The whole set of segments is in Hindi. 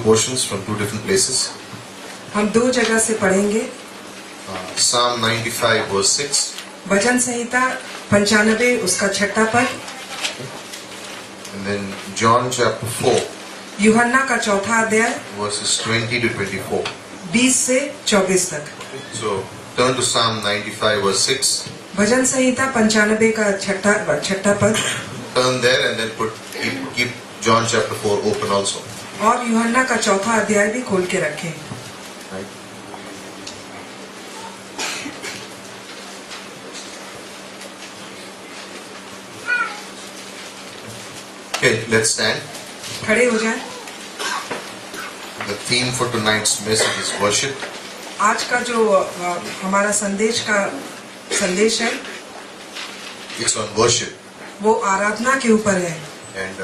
portions from two different places. हम दो जगह से पढ़ेंगे। Psalm 95 verse 6. भजन संहिता 95 उसका 6 पद। And then John chapter 4 यूहन्ना का 4 अध्याय verses 20 to 24. 20 से 24 तक। So turn to Psalm 95 verse 6. भजन संहिता 95 का 6 पद। Turn there and then keep John chapter 4 open also. और यूहन्ना का 4 अध्याय भी खोल के रखें। Right? Okay, let's stand. खड़े हो जाएं। The theme for tonight's message is worship. आज का जो हमारा संदेश है It's on worship. वो आराधना के ऊपर है। And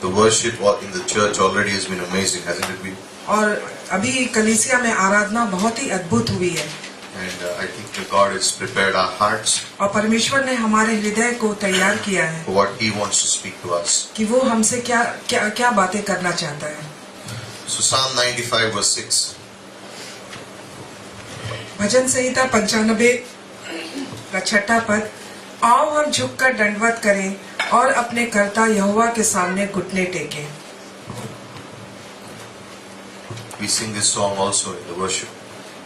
the worship in the church already has been amazing, hasn't it been? और अभी कलीसिया में आराधना बहुत ही अद्भुत हुई है। And I think that God has prepared our hearts और परमेश्वर ने हमारे हृदय को तैयार किया है for what He wants to speak to us. कि वो हमसे क्या क्या क्या बातें करना चाहता है। So Psalm 95 verse 6. भजन संहिता 95 का 6 पद। आओ हम झुककर दंडवत करें और अपने कर्ता यहोवा के सामने घुटने टेकें। We sing this song also in the worship.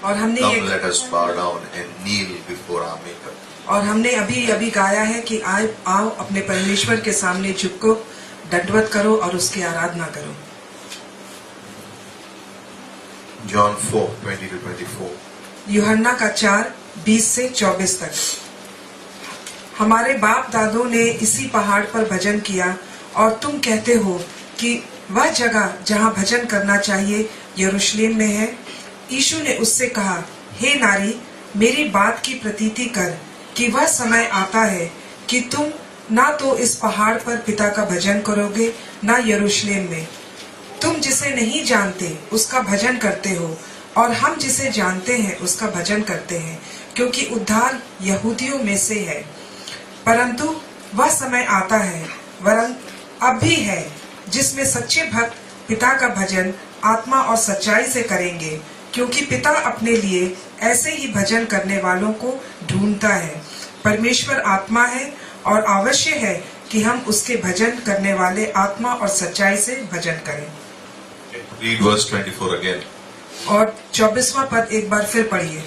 और हमने Come, let us bow down and kneel before our Maker. और हमने अभी गाया है कि आओ अपने परमेश्वर के सामने झुको, दंडवत करो और उसकी आराधना करो। John 4 20 to 24. यूहन्ना का 4 20 से 24 तक। हमारे बाप दादों ने इसी पहाड़ पर भजन किया और तुम कहते हो कि वह जगह जहाँ भजन करना चाहिए यरूशलेम में है। यीशु ने उससे कहा, हे नारी, मेरी बात की प्रतीति कर कि वह समय आता है कि तुम ना तो इस पहाड़ पर पिता का भजन करोगे ना यरूशलेम में। तुम जिसे नहीं जानते उसका भजन करते हो और हम जिसे जानते हैं उसका भजन करते हैं, क्योंकि उद्धार यहूदियों में से है। परंतु वह समय आता है, वरन अब भी है, जिसमें सच्चे भक्त पिता का भजन आत्मा और सच्चाई से करेंगे, क्योंकि पिता अपने लिए ऐसे ही भजन करने वालों को ढूंढता है। परमेश्वर आत्मा है और आवश्यक है कि हम उसके भजन करने वाले आत्मा और सच्चाई से भजन करें। Read verse 24 again. और 24वां पद एक बार फिर पढ़िए।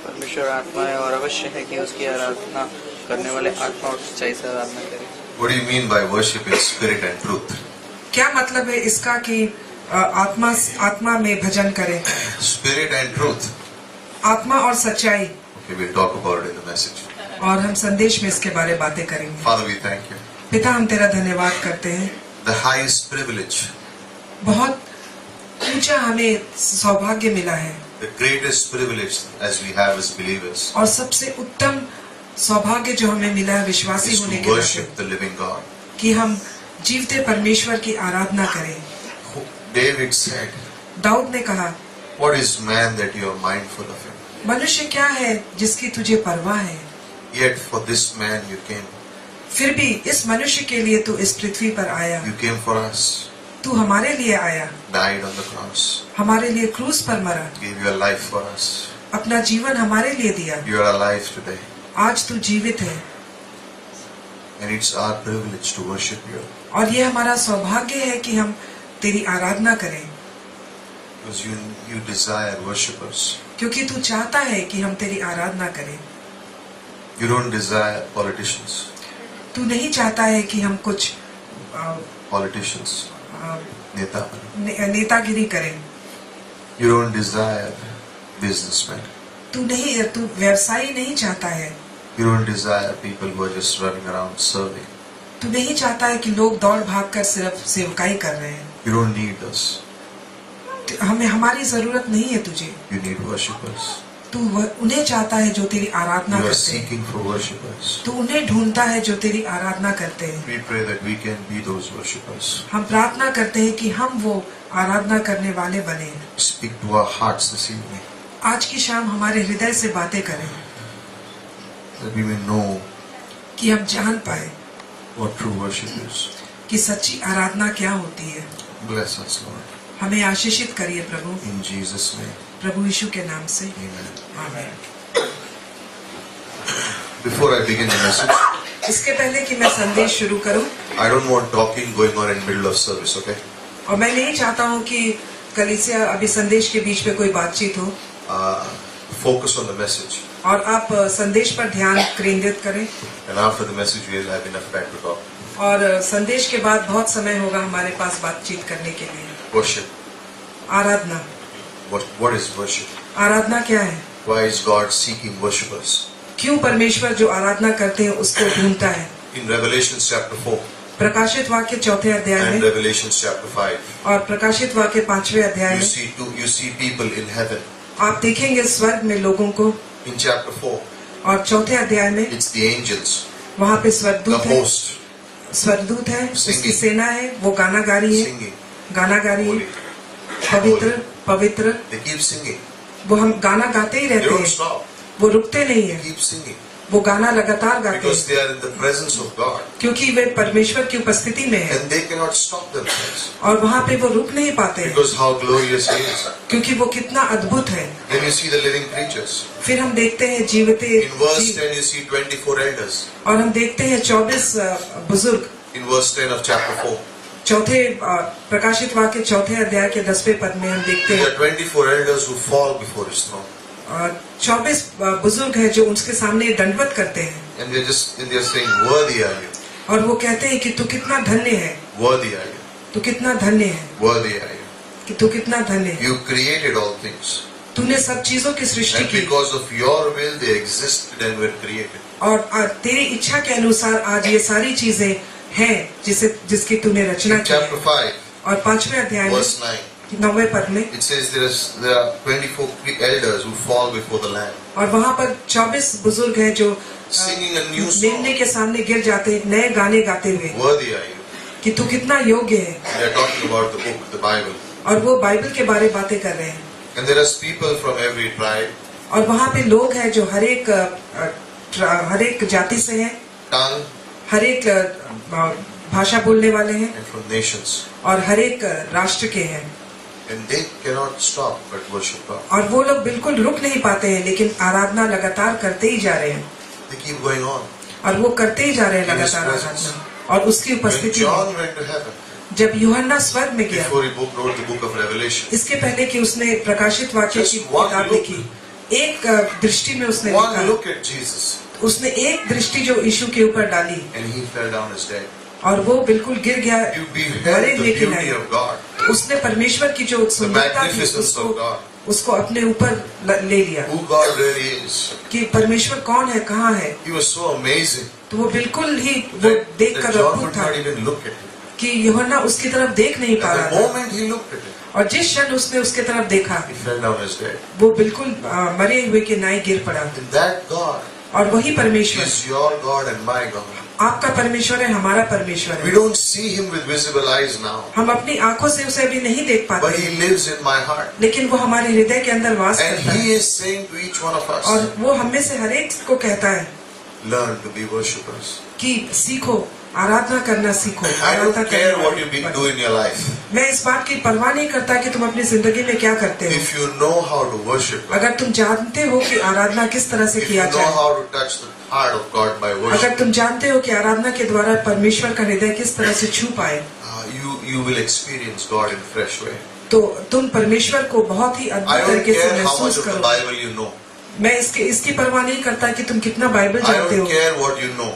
परमेश्वर आत्मा है और अवश्य है कि उसकी आराधना करने वाले आत्मा और सच्चाई से आराधना करें। What do you mean by worship in spirit and truth? क्या मतलब है इसका कि आत्मा में भजन करें? Spirit and truth. आत्मा और सच्चाई। Okay, we'll talk about it in the message. और हम संदेश में इसके बारे बातें करेंगे। Father, we thank you. पिता, हम तेरा धन्यवाद करते हैं। The highest privilege, बहुत ऊंचा हमें सौभाग्य मिला है। the greatest privilege as we have as believers, और सबसे उत्तम सौभाग्य जो हमें मिला है विश्वासी is होने to के नाते, worship the living God. कि हम जीवते परमेश्वर की आराधना करें। David said, दाऊद ने कहा, what is man that you are mindful of him? मनुष्य क्या है जिसकी तुझे परवाह है? Yet for this man you came. फिर भी इस मनुष्य के लिए तू इस पृथ्वी पर आया। You came for us, तू हमारे लिए आया, died on the cross, हमारे लिए क्रूस पर मरा, gave your life for us. अपना जीवन हमारे लिए दिया। You are alive today. आज तू जीवित है And it's our privilege to worship you. और ये हमारा सौभाग्य है कि हम तेरी आराधना करें, Because you desire worshipers. क्योंकि तू चाहता है कि हम तेरी आराधना करें। You don't desire politicians. तू नहीं चाहता है कि हम कुछ Politicians. Neta. नेतागिरी करें। You don't desire businessmen. तू व्यवसायी नहीं चाहता है। You don't desire people who are just running around serving. तू नहीं चाहता है कि लोग दौड़ भाग कर सिर्फ सेवकाई कर रहे हैं। You don't need us. हमारी जरूरत नहीं है तुझे। You need worshipers. तू उन्हें चाहता है जो तेरी आराधना You are करते हैं। seeking for worshipers. तू उन्हें ढूंढता है जो तेरी आराधना करते हैं। We pray that we can be those worshipers. हम प्रार्थना करते हैं कि हम वो आराधना करने वाले बने। Speak to our hearts this evening. आज की शाम हमारे हृदय से बातें करें, That we may know कि हम जान पाए what true worship is. कि सच्ची आराधना क्या होती है। Bless us, Lord. हमें आशीषित करिए प्रभु, In Jesus' name. प्रभु यीशु के नाम से, Amen. आमीन। Before I begin the message, इसके पहले कि मैं संदेश शुरू करूं, I don't want talking going on in middle of service, okay? और मैं नहीं चाहता हूं कि कलीसिया अभी संदेश के बीच में कोई बातचीत हो, Focus on the message. और आप संदेश पर ध्यान केंद्रित करें। And after the message, we'll have enough time to talk. और संदेश के बाद बहुत समय होगा हमारे पास बातचीत करने के लिए। Worship. Aradhana, What is worship? आराधना क्या है? Why is God seeking worshippers? क्यों परमेश्वर जो आराधना करते हैं उसको ढूंढता है? In Revelation chapter 4 प्रकाशित वाक्य 4 अध्याय and में Revelation chapter 5, और प्रकाशित वाक्य 5वें अध्याय में you see people in heaven. आप देखेंगे स्वर्ग में लोगों को, In chapter 4, और 4 अध्याय में it's the angels, वहाँ पे the स्वर्गदूत है, host, स्वर्गदूत है, उसकी Singing. सेना है, वो गाना गा रही है, singing. गाना गा रही है, Holy. पवित्र पवित्र। They keep singing. वो हम गाना गाते ही They रहते don't हैं, stop. वो रुकते नहीं They है, keep singing. वो गाना लगातार गाते Because हैं, they are in the presence of God. क्योंकि वे परमेश्वर की उपस्थिति में है, And they cannot stop themselves. और वहाँ पे वो रुक नहीं पाते हैं, Because how glorious He is. क्योंकि वो कितना अद्भुत है। Then you see the living creatures. फिर हम देखते हैं जीवित In verse जीव, 10 you see 24 elders. और हम देखते हैं 24 बुजुर्ग। In verse 10 of chapter 4. चौथे प्रकाशित वाक्य 4 अध्याय के 10वें पद में हम देखते There हैं are 24 elders who fall before His throne. 24 बुजुर्ग हैं जो उसके सामने दंडवत करते हैं, And they're saying, worthy are you. और वो कहते हैं कि तू कितना धन्य है, Worthy are you. तू कितना धन्य है, Worthy are you. कि तू कितना धन्य है। You created all things. तूने सब चीजों की सृष्टि And की, because of your will they existed and were created. और तेरी इच्छा के अनुसार आज ये सारी चीजें हैं जिसकी तूने रचना In की है। chapter 5, और 5वें अध्याय में verse 9, 9वें पद में, it says there are 24 elders who fall before the Lamb, और वहाँ पर 24 बुजुर्ग हैं जो singing a new मेमने song. के सामने गिर जाते हैं, नए गाने गाते हुए, Worthy are you. कि तू कितना योग्य है। They are talking about the book, the Bible. और वो बाइबल के बारे बातें कर रहे हैं, And there are people from every tribe, और वहाँ पे लोग हैं जो हर एक जाति से हैं, tongue, हर एक भाषा बोलने वाले हैं, and from nations. और हर एक राष्ट्र के हैं, And they cannot stop but worship God. और वो लोग बिल्कुल रुक नहीं पाते हैं, लेकिन आराधना लगातार करते ही जा रहे हैं, They keep going on. और वो करते ही जा रहे हैं In His लगातार presence. आराधना, और उसकी When उपस्थिति में। John went to heaven, जब यूहन्ना स्वर्ग में गया, before he wrote the book of Revelation, इसके पहले कि उसने प्रकाशित वाक्य Just की one किताब look. लिखी, एक दृष्टि में उसने one लिखा, look at Jesus, उसने एक दृष्टि जो यीशु के ऊपर डाली, and he fell down as dead. और वो बिल्कुल गिर गया, You मरे beheld the लेकिन beauty आया। of God, उसने परमेश्वर की जो सुंदरता थी magnificence of God, उसको अपने ऊपर ले लिया, who God really is. कि परमेश्वर कौन है, कहाँ है। He was so amazing तो वो बिल्कुल ही वो that देखकर John अद्भुत could था not even look at him. कि यूहन्ना उसकी तरफ देख नहीं पा At रहा the था, moment he looked at him, और जिस क्षण उसने उसके तरफ देखा, he fell down as dead. वो बिल्कुल मरे हुए के नाई गिर पड़ा। And that God और वही परमेश्वर is your God and my God. आपका परमेश्वर है, हमारा परमेश्वर We है। don't see him with visible eyes now, हम अपनी आंखों से उसे अभी नहीं देख but पाते, he lives in my heart. लेकिन वो हमारे हृदय के अंदर वास And करता है, he is saying to each one of us, और वो हम में से हर एक को कहता है learn to be worshippers. कि सीखो, आराधना करना सीखो, I Aradhana don't care what करना you do in your life. मैं इस बात की परवाह नहीं करता कि तुम अपनी जिंदगी में क्या करते हो। If you know how to worship God, अगर तुम जानते हो कि आराधना किस तरह से if you किया know जाए, how to touch the heart of God by अगर worship, तुम जानते हो कि आराधना के द्वारा परमेश्वर का हृदय किस तरह से छू पाए, you will experience God in fresh way. तो तुम परमेश्वर को बहुत ही I अद्भुत don't तरीके से care how much महसूस of the करो। Bible you know. मैं इसकी परवाह नहीं करता कि तुम कितना बाइबल I जानते don't हो, care what you know.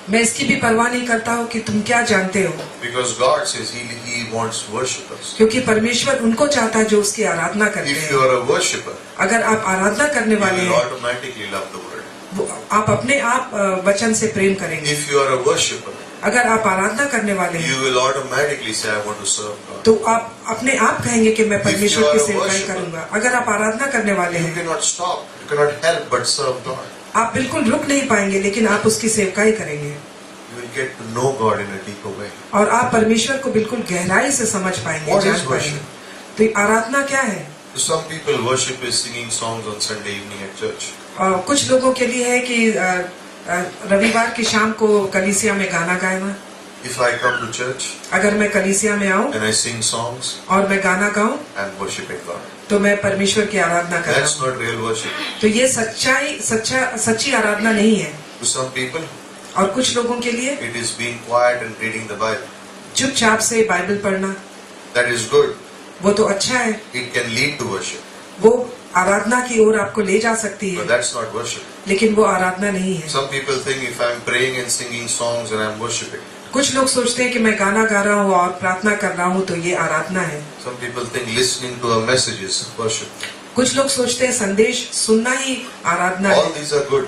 मैं इसकी भी परवाह नहीं करता हूँ कि तुम क्या जानते हो, Because God says He wants worshippers. क्योंकि परमेश्वर उनको चाहता है जो उसकी आराधना करते If you हैं। are a worshipper, अगर आप आराधना करने you वाले will हैं, automatically love the word. आप अपने आप वचन से प्रेम करेंगे। If you are a worshipper, अगर आप आराधना करने वाले हैं, you will automatically say, I want to serve God. तो आप अपने आप कहेंगे कि मैं परमेश्वर are की a सेवकाई worshipper, करूंगा। अगर आप आराधना करने वाले You हैं, cannot stop. You cannot help but serve God. आप बिल्कुल रुक नहीं पाएंगे, लेकिन आप उसकी सेवकाई करेंगे, You will get to know God in a deeper way. और आप परमेश्वर को बिल्कुल गहराई से समझ पाएंगे, What जान is पाएंगे। worship? तो ये आराधना क्या है? To some people, worship is singing songs on Sunday evening at church. कुछ लोगों के लिए है कि रविवार की शाम को कलीसिया में गाना गाना, If I come to church अगर मैं कलीसिया में आऊं and I sing songs, और मैं गाना गाऊं I'm worshiping God. तो मैं परमेश्वर की आराधना कर रहा That's हूं। not real worship. तो ये सच्ची आराधना नहीं है। To some people, और कुछ लोगों के लिए it is being quiet and reading the Bible. चुपचाप से बाइबल पढ़ना That is good. वो तो अच्छा है, It can lead to worship, वो आराधना की ओर आपको ले जा सकती but है, that's not worship. लेकिन वो आराधना नहीं है। Some people think if I'm praying and singing songs and I'm worshiping. कुछ लोग सोचते हैं कि मैं गाना गा रहा हूँ और प्रार्थना कर रहा हूँ तो ये आराधना है। Some people think listening to a message is worship. कुछ लोग सोचते हैं संदेश सुनना ही आराधना All है। these are good,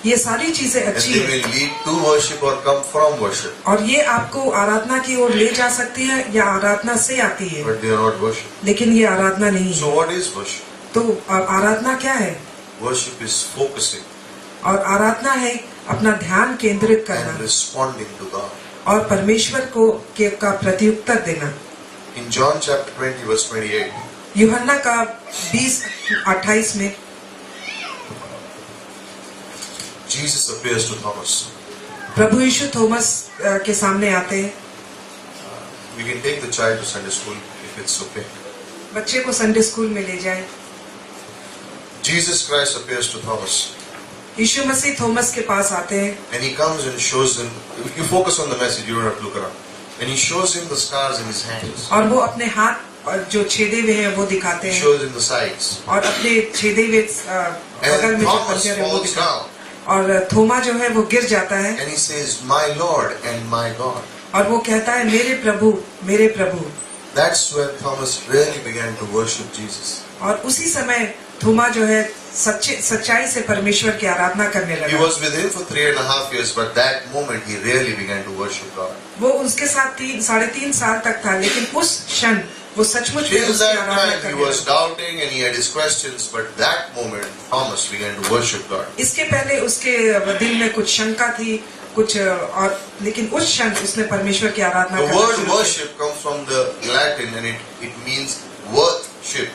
ये सारी चीजें and अच्छी they है will lead to worship or come from worship, और ये आपको आराधना की ओर ले जा सकती है या आराधना से आती है, but they are not worship. लेकिन ये आराधना नहीं So है। what is worship? तो आराधना क्या है? Worship is focusing और आराधना है अपना ध्यान केंद्रित and करना responding to God. और परमेश्वर का प्रत्युत्तर देना। In John chapter 20 verse 28, यूहन्ना का 20:28 में Jesus appears to Thomas. प्रभु यीशु थॉमस के सामने आते हैं। We can take the child to Sunday school if it's okay. बच्चे को संडे स्कूल में ले जाए। Jesus Christ appears to Thomas यीशु मसीह थॉमस के पास आते हैं and he comes and shows him. If you focus on the message, you don't have to look around. And he shows him the scars in his hands. और वो अपने हाथ और जो छेदे हुए हैं वो दिखाते He हैं shows him the sides. और अपने छेदे हुए बगल And में जो Thomas पंजर है वो falls दिखाते down हैं। और थोमा जो है वो गिर जाता है and he says, "My Lord and my God." और वो कहता है मेरे प्रभु मेरे प्रभु। That's when Thomas really began to worship Jesus. और उसी समय थोमा जो है सच्चाई से परमेश्वर की आराधना करने He लगा। was with him for 3.5 years, but that moment he really began to worship God. वो उसके साथ 3.5 साल तक था, लेकिन उस क्षण वो सचमुच में Till उसकी that आराधना time he करने was लगा। doubting and he had his questions, but that moment Thomas began to worship God. इसके पहले उसके दिल में कुछ शंका थी, कुछ और लेकिन उस क्षण उसने परमेश्वर की आराधना The करना word शुरू किया। worship comes from the Latin and it means worthship,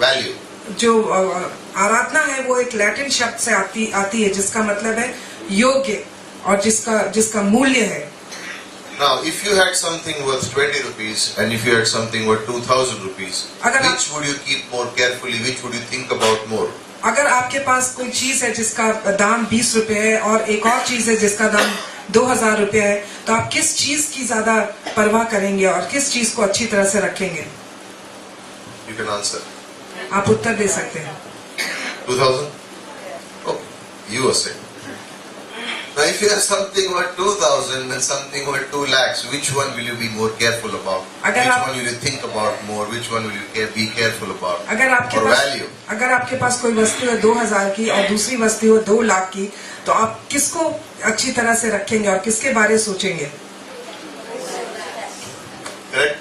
value. जो आराधना है वो एक लैटिन शब्द से आती है जिसका मतलब है योग्य और जिसका मूल्य है। Now, if you had something worth 20 rupees and if you had something worth 2,000 rupees, अगर आप- which would you keep more carefully? Which would you think about more? अगर आपके पास कोई चीज है जिसका दाम 20 रुपए है और एक और चीज है जिसका दाम 2000 रुपए है, तो आप किस चीज की ज्यादा परवाह करेंगे और किस चीज को अच्छी तरह से रखेंगे? You can answer. आप उत्तर दे सकते हैं। 2,000? Oh, you were saying. Now, if you have something worth 2,000 and something worth 2 lakhs, which one will you be more careful about? अगर Which आप- one will you think about more? Which one will you be careful about? अगर आपके Or पास value? अगर आपके पास कोई वस्तु है 2000 की और दूसरी वस्तु है 2 लाख की, तो आप किसको अच्छी तरह से रखेंगे और किसके बारे सोचेंगे? Correct?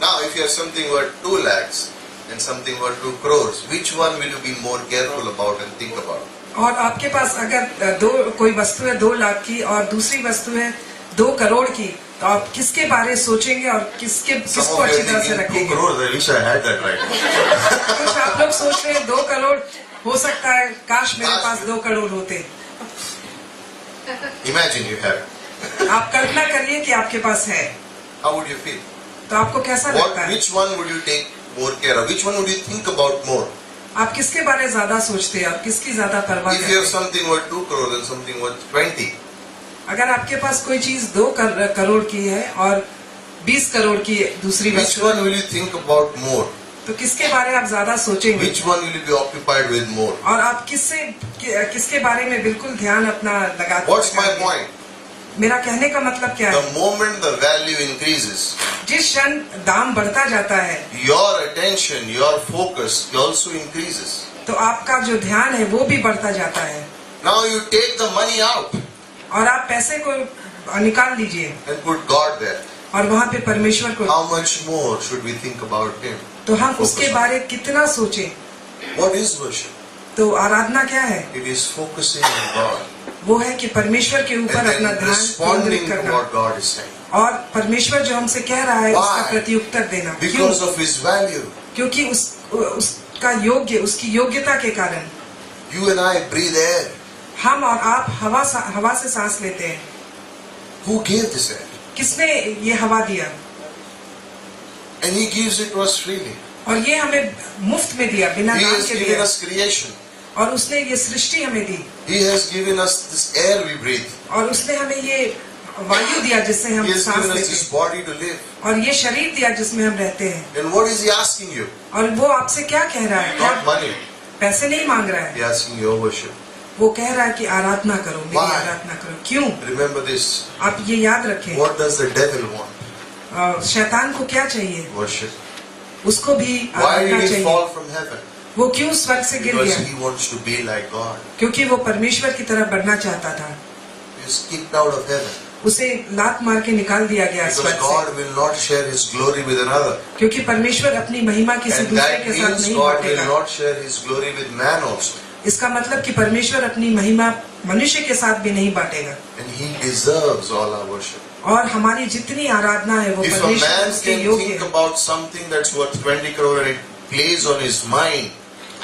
Now, if you have something worth 2 lakhs and something worth 2 crores, which one will you be more careful about and think about? और आपके पास अगर कोई वस्तु है 2 लाख की और दूसरी वस्तु है 2 करोड़ की, तो आप किसके बारे सोचेंगे और Some किसको of you अच्छी are तरह से thinking 2 रखेंगे? crores. I wish I had that right now. कुछ आप लोग सोच रहे हैं 2 करोड़ हो सकता है, काश मेरे पास 2 करोड़ होते। Imagine you have. आप कल्पना करिए कि आपके पास है, How would you feel? तो आपको कैसा लगता है? Which one would you take more care of? Which one would you think about more? आप किसके बारे ज्यादा सोचते हैं और किसकी ज्यादा परवाह If you करते have हैं? something worth 2 crores and something worth 20, अगर आपके पास कोई चीज 2 करोड़ की है और 20 करोड़ की दूसरी which वस्तु, one will you think about more? तो किसके बारे आप ज्यादा सोचेंगे Which one will you be occupied with more? और आप किसके बारे में बिल्कुल ध्यान अपना लगाते What's my point? मेरा कहने का मतलब क्या है? The moment the value increases, जिस क्षण दाम बढ़ता जाता है your attention, your focus also increases. तो आपका जो ध्यान है वो भी बढ़ता जाता है Now you take the money out और आप पैसे को निकाल लीजिए and put God there. और वहाँ पे परमेश्वर को, How much more should we think about Him? तो हम Focus उसके on. बारे कितना सोचें? What is worship? तो आराधना क्या है? It is focusing on God वो है कि परमेश्वर के ऊपर and अपना then ध्यान responding केंद्रित to करना what God is saying. और परमेश्वर जो हमसे कह रहा है Why? उसका प्रत्युत्तर देना। क्यों? Because of His value. क्योंकि उसकी योग्यता के कारण You and I breathe air. हम और आप हवा से सांस लेते हैं। Who gave this air? किसने ये हवा दिया? And He gives it to us freely. और ये हमें मुफ्त में दिया, बिना He दाम has के given दिया। us creation. और उसने ये सृष्टि हमें दी, He has given us this air we breathe. और उसने हमें ये वायु दिया जिससे हम He has सांस given us लेते this हैं, body to live. और ये शरीर दिया जिसमें हम रहते हैं। And what is He asking you? और वो आपसे क्या कह रहा है? Not money. पैसे नहीं मांग रहा है, He is asking your worship. वो कह रहा है कि आराधना करो, मेरी Why? आराधना करो। क्यों? Remember this. आप ये याद रखें, What does the devil want? शैतान को क्या चाहिए? Worship. उसको भी Why आराधना did He चाहिए। fall from heaven? वो क्यों स्वर्ग से गिर Because गया? He wants to be like God. क्योंकि वो परमेश्वर की तरह बढ़ना चाहता था। He is kicked out of heaven. उसे लात मार के निकाल दिया गया Because स्वर्ग से, God will not share His glory with another. क्योंकि परमेश्वर अपनी महिमा किसी And दूसरे that के साथ means नहीं God will बांटेगा। not share His glory with man also. इसका मतलब कि परमेश्वर अपनी महिमा मनुष्य के साथ भी नहीं बांटेगा। And He deserves all our worship. और हमारी जितनी आराधना है वो If a परमेश्वर man उसके can योग्य think है। about something that's worth 20 crore and it plays on his mind,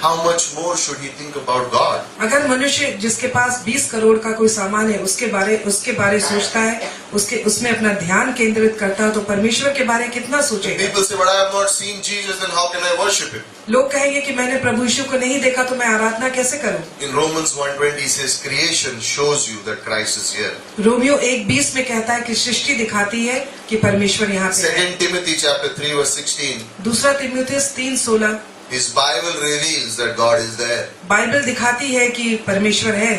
how much more should he think about God? अगर मनुष्य जिसके पास 20 करोड़ का कोई सामान है उसके बारे सोचता है, उसमें अपना ध्यान केंद्रित करता है, तो परमेश्वर के बारे कितना सोचेगा? People say, but I have not seen Jesus, then how can I worship Him? लोग कहेंगे कि मैंने प्रभु यीशु को नहीं देखा तो मैं आराधना कैसे करूं? In Romans 1:20 he says, creation shows you that Christ is here. Romeo 1:20 में कहता है कि सृष्टि दिखाती है कि परमेश्वर यहाँ पे है। 2 Timothy chapter 3 verse 16, दूसरा तीमुथियुस 3:16 his Bible reveals that God is there. Bible दिखाती है कि परमेश्वर है।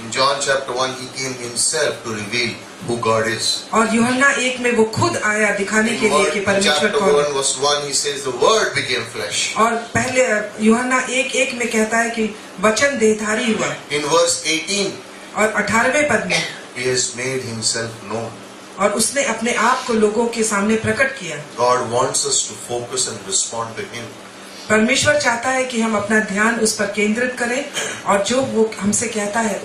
In John chapter 1 he came himself to reveal who God is. और यूहन्ना 1 में वो खुद आया दिखाने In के लिए कि परमेश्वर chapter कौन 1 है। verse 1 he says the word became flesh. और पहले यूहन्ना 1:1 में कहता है कि वचन देहधारी हुआ, In verse 18 और 18वें पद में he has made himself known. और उसने अपने आप को लोगों के सामने प्रकट किया। God wants us to focus and respond to him. परमेश्वर चाहता है कि हम अपना ध्यान उस पर केंद्रित करें और जो वो हमसे कहता है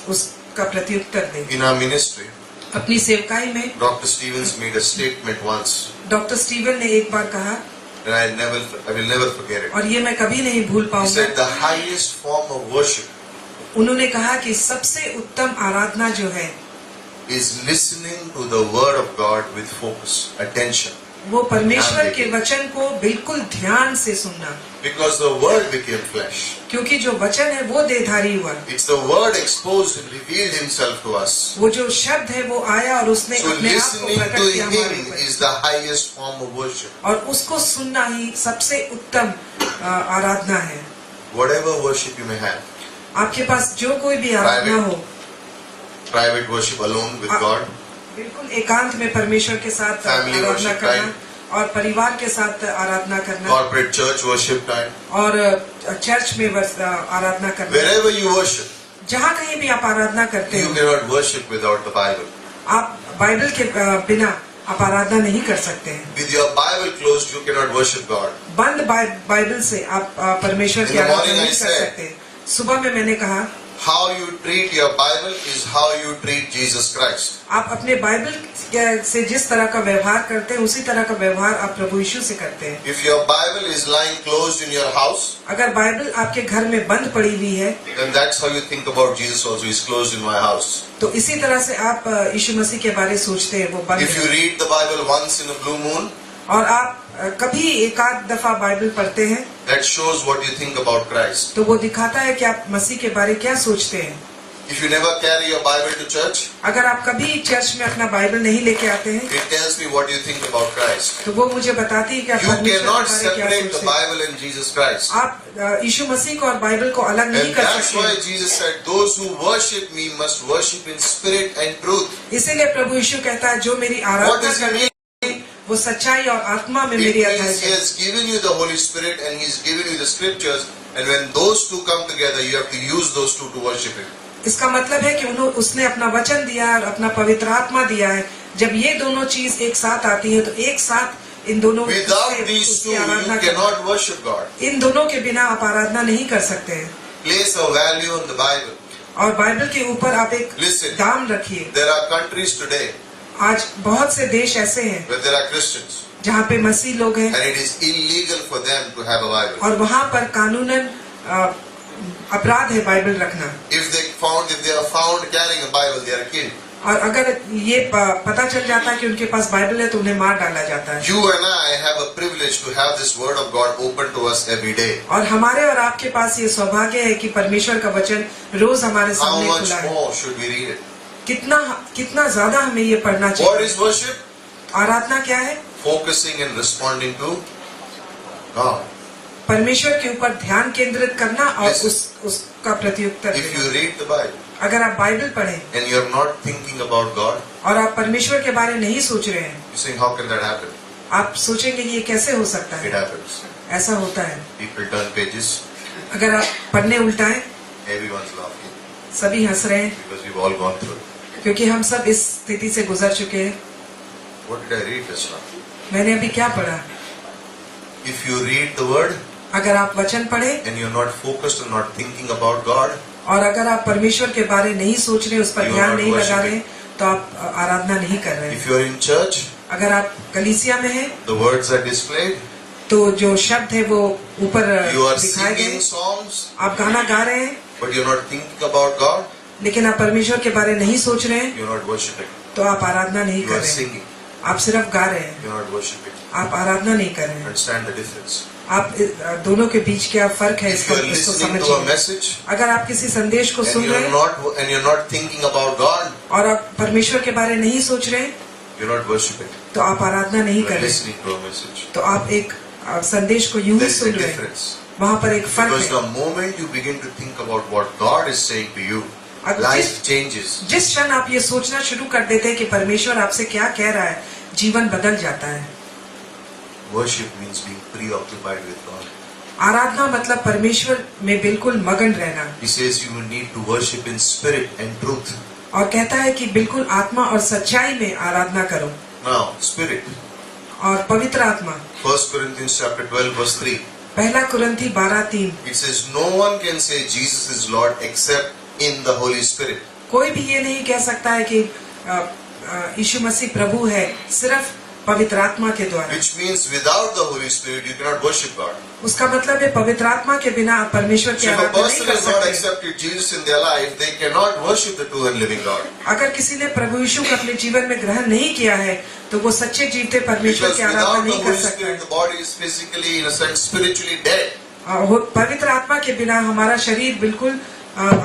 उसका प्रत्युत्तर दें। In our ministry, अपनी सेवकाई में Dr. Stevens made a statement once, doctor Steven ने एक बार कहा, and I will never forget it. और ये मैं कभी नहीं भूल He पाऊंगा। said the highest form of worship उन्होंने कहा कि सबसे उत्तम आराधना जो है is listening to the word of God with focus, attention. वो परमेश्वर के वचन को बिल्कुल ध्यान से सुनना, Because the word became flesh. क्योंकि जो वचन है वो देहधारी हुआ। It's the word exposed and revealed himself to us. वो जो शब्द है वो आया और उसने So अपने आप को listening प्रकट to किया हमारे him ऊपर। is the highest form of worship. और उसको सुनना ही सबसे उत्तम आराधना है। Whatever worship you may have, आपके पास जो कोई भी आराधना हो, private worship alone with God, बिल्कुल एकांत में परमेश्वर के साथ Family आराधना worship करना time, और परिवार के साथ आराधना करना corporate church worship time, और चर्च में आराधना करना, wherever you worship, जहाँ कहीं भी आप आराधना करते you हो, cannot worship without the Bible. आप बाइबल के बिना आप आराधना नहीं कर सकते हैं। With your Bible closed, you cannot worship God. बंद बाइबल से आप परमेश्वर की In the Aradhana morning I नहीं कर said, सकते। सुबह में मैंने कहा, How you treat your Bible is how you treat Jesus Christ. आप अपने बाइबल से जिस तरह का व्यवहार करते हैं उसी तरह का व्यवहार आप प्रभु यीशु से करते हैं। If your Bible is lying closed in your house, अगर बाइबल आपके घर में बंद पड़ी हुई है then that's how you think about Jesus also. He's closed in my house. तो इसी तरह से आप यीशु मसीह के बारे सोचते हैं, वो बंद If you है। read the Bible once in a blue moon, और आप कभी एक आध दफा बाइबल पढ़ते हैं that shows what you think about Christ. तो वो दिखाता है कि आप मसीह के बारे क्या सोचते हैं। If you never carry your Bible to church, अगर आप कभी चर्च में अपना बाइबल नहीं लेके आते हैं it tells me what you think about Christ. तो वो मुझे बताती है कि आप You परमेश्वर के cannot बारे क्या separate the सोचते हैं। Bible and Jesus Christ. आप यीशु मसीह को और बाइबल को अलग नहीं And कर that's सकते why हैं। Jesus said, those who worship me must worship in spirit and truth. इसीलिए प्रभु यीशु कहता है जो मेरी What आराधना does he करते mean? हैं वो सच्चाई और आत्मा में It मेरी means आराधना He है। has given you the Holy Spirit and He's given you the scriptures, and when those two come together, you have to use those two to worship Him. इसका मतलब है कि उसने अपना वचन दिया है और अपना पवित्र आत्मा दिया है। जब ये दोनों चीज एक साथ आती है तो एक साथ इन दोनों Without उससे- these two, उसकी you Aradhana cannot worship God. इन दोनों के बिना आप आराधना नहीं कर सकते हैं। Place a value on the Bible. और बाइबल के ऊपर आप एक Listen, दाम रखिए। there are countries today आज बहुत से देश ऐसे हैं where there are Christians, जहाँ पे मसीह लोग हैं and it is illegal for them to have a Bible. और वहाँ पर कानूनन अपराध है बाइबल रखना। If they are found carrying a Bible, they are killed. और अगर ये पता चल जाता है कि उनके पास बाइबल है तो उन्हें मार डाला जाता है। You and I have a privilege to have this word of God open to us every day. और हमारे और आपके पास ये सौभाग्य है कि परमेश्वर का वचन रोज हमारे How सामने much खुला है। more should we read it? कितना ज्यादा हमें ये पढ़ना What चाहिए। is worship? आराधना क्या है? Focusing and responding to God. परमेश्वर के ऊपर ध्यान केंद्रित करना और Listen. उसका प्रत्युत्तर If you देना। read the Bible अगर आप बाइबल पढ़ें and you are not thinking about God, और आप परमेश्वर के बारे नहीं सोच रहे हैं, you saying, how can that happen? आप सोचेंगे ये कैसे हो सकता It है? happens. ऐसा होता है। People turn pages, अगर आप पढ़ने उल्टाएं, everyone's laughing सभी हंस रहे हैं because we've all gone through it. क्योंकि हम सब इस स्थिति से गुजर चुके हैं। What did I read just now? मैंने अभी क्या पढ़ा? If you read the word अगर आप वचन पढ़े and you're not focused and not thinking about God, और अगर आप परमेश्वर के बारे नहीं सोच रहे, उस पर You are ध्यान not नहीं लगा worshipping. रहे, तो आप आराधना नहीं कर रहे हैं। if you're in church, अगर आप कलीसिया में हैं, the words are displayed, तो जो शब्द है वो ऊपर you are दिखाए गए, singing songs, आप गाना गा रहे हैं, but you're not thinking about God, लेकिन आप परमेश्वर के बारे नहीं सोच रहे हैं, you're not worshipping. तो आप आराधना नहीं You कर are रहे हैं। singing, आप सिर्फ गा रहे हैं, you're not worshipping. आप आराधना नहीं कर रहे हैं। Understand the difference. आप दोनों के बीच क्या फर्क है, If इसको you're इसको listening to a समझिए। message अगर आप किसी संदेश को सुन रहे हैं and you're not thinking about God, और आप परमेश्वर के बारे नहीं सोच रहे हैं, you're not worshipping. तो आप आराधना नहीं कर You're रहे। listening to a message. तो आप एक संदेश को यूं ही There's सुन a रहे हैं। difference. वहाँ पर एक फर्क Because है। the moment you begin to think about what God is saying to you, अब life changes. जिस क्षण आप ये सोचना शुरू कर देते हैं कि परमेश्वर आपसे क्या कह रहा है, जीवन बदल जाता है। Worship means being preoccupied with God. आराधना मतलब परमेश्वर में बिल्कुल मगन रहना। He says you need to worship in spirit and truth. और कहता है कि बिल्कुल आत्मा और सच्चाई में आराधना करो। Now, spirit. और पवित्र आत्मा। 1 Corinthians chapter 12 verse 3. पहला कुरिन्थी 12:3। It says no one can say Jesus is Lord except in the Holy Spirit. कोई भी ये नहीं कह सकता है कि यीशु मसीह प्रभु है सिर्फ पवित्र आत्मा के द्वारा। Which means without the Holy Spirit you cannot worship God. उसका मतलब है पवित्र आत्मा के बिना आप परमेश्वर की So if a आराधना नहीं person कर has not सकते। accepted Jesus in their life, they cannot worship the true and living God. अगर किसी ने प्रभु यीशु को अपने जीवन में ग्रहण नहीं किया है, तो वो सच्चे जीवते परमेश्वर Because की आराधना without the नहीं कर Holy सकता Spirit, है। the body is physically, in a sense, spiritually dead. और वो पवित्र आत्मा के बिना हमारा शरीर बिल्कुल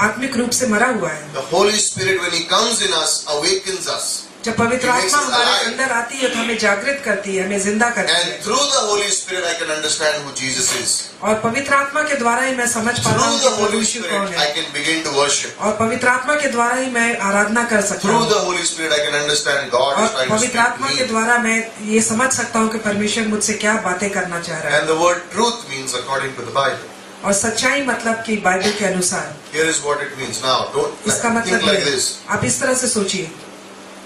आत्मिक रूप से मरा हुआ है। The Holy Spirit, when He comes in us, awakens us. जब पवित्र He makes आत्मा us हमारे alive. अंदर आती है तो हमें जागृत करती है, हमें जिंदा करती And है। through the Holy Spirit, I can understand who Jesus is. और पवित्र आत्मा के द्वारा ही मैं समझ पाता हूँ Through कि the प्रभु Holy यीशु कौन Spirit, I है। can begin to worship. और पवित्र आत्मा के द्वारा ही मैं आराधना कर सकता Through हूँ। the Holy Spirit, I can understand God is और trying to पवित्र speak आत्मा to के me. द्वारा मैं ये समझ सकता हूँ कि परमेश्वर मुझसे क्या बातें करना चाह रहा है। And the word truth means according to the Bible. और सच्चाई मतलब कि बाइबल के अनुसार। Here is what it means. Now, don't इसका think मतलब like ये, this. आप इस तरह से सोचिए।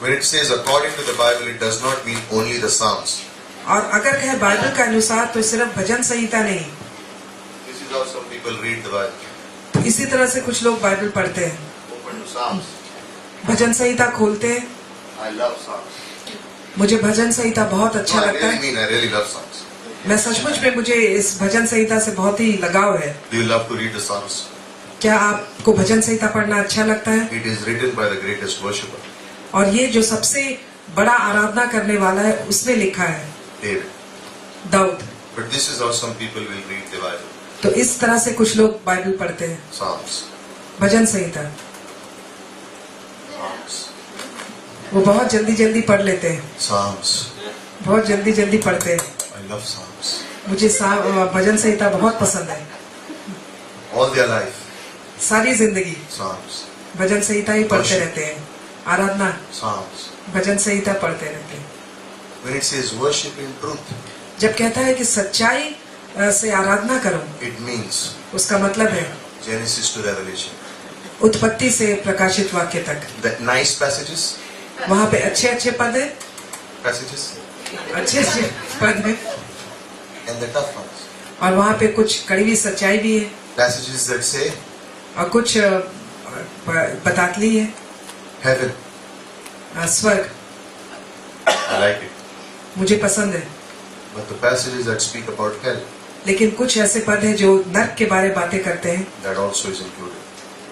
When it says according to the Bible, it does not mean only the Psalms. और अगर कहे बाइबल के अनुसार तो सिर्फ भजन संहिता नहीं। This is how some people read the Bible. तो इसी तरह से कुछ लोग बाइबल पढ़ते हैं, Open to Psalms. भजन संहिता खोलते हैं। I love Psalms. मुझे भजन संहिता बहुत अच्छा No, I लगता really है। mean, I really love Psalms. मैं सचमुच में मुझे इस भजन संहिता से बहुत ही लगाव है। Do you love to read the Psalms? क्या आपको भजन संहिता पढ़ना अच्छा लगता है? It is written by the greatest worshipper, और ये जो सबसे बड़ा आराधना करने वाला है उसने लिखा है, David. Dawood. But this is how some people will read the Bible. तो इस तरह से कुछ लोग बाइबल पढ़ते हैं, Psalms. भजन संहिता। Psalms. वो बहुत जल्दी जल्दी पढ़ लेते हैं, Psalms. बहुत जल्दी जल्दी पढ़ते हैं। I love Psalms. मुझे भजन संहिता बहुत पसंद है। All their life, सारी जिंदगी Psalms. भजन संहिता ही पढ़ते Worship. रहते हैं, आराधना Psalms. भजन संहिता पढ़ते रहते हैं। When it says worship in truth, जब कहता है कि सच्चाई से आराधना करो, it means उसका मतलब है Genesis to Revelation. उत्पत्ति से प्रकाशित वाक्य तक। The nice passages, वहाँ पे अच्छे अच्छे पद है, passages, अच्छे अच्छे पद है, and the tough ones. और वहाँ पे कुछ कड़वी सच्चाई भी है, Passages that say और कुछ बतातली है, heaven. स्वर्ग। I like it. मुझे पसंद है। But the passages that speak about hell, लेकिन कुछ ऐसे पद हैं जो नर्क के बारे बातें करते हैं, that also is included.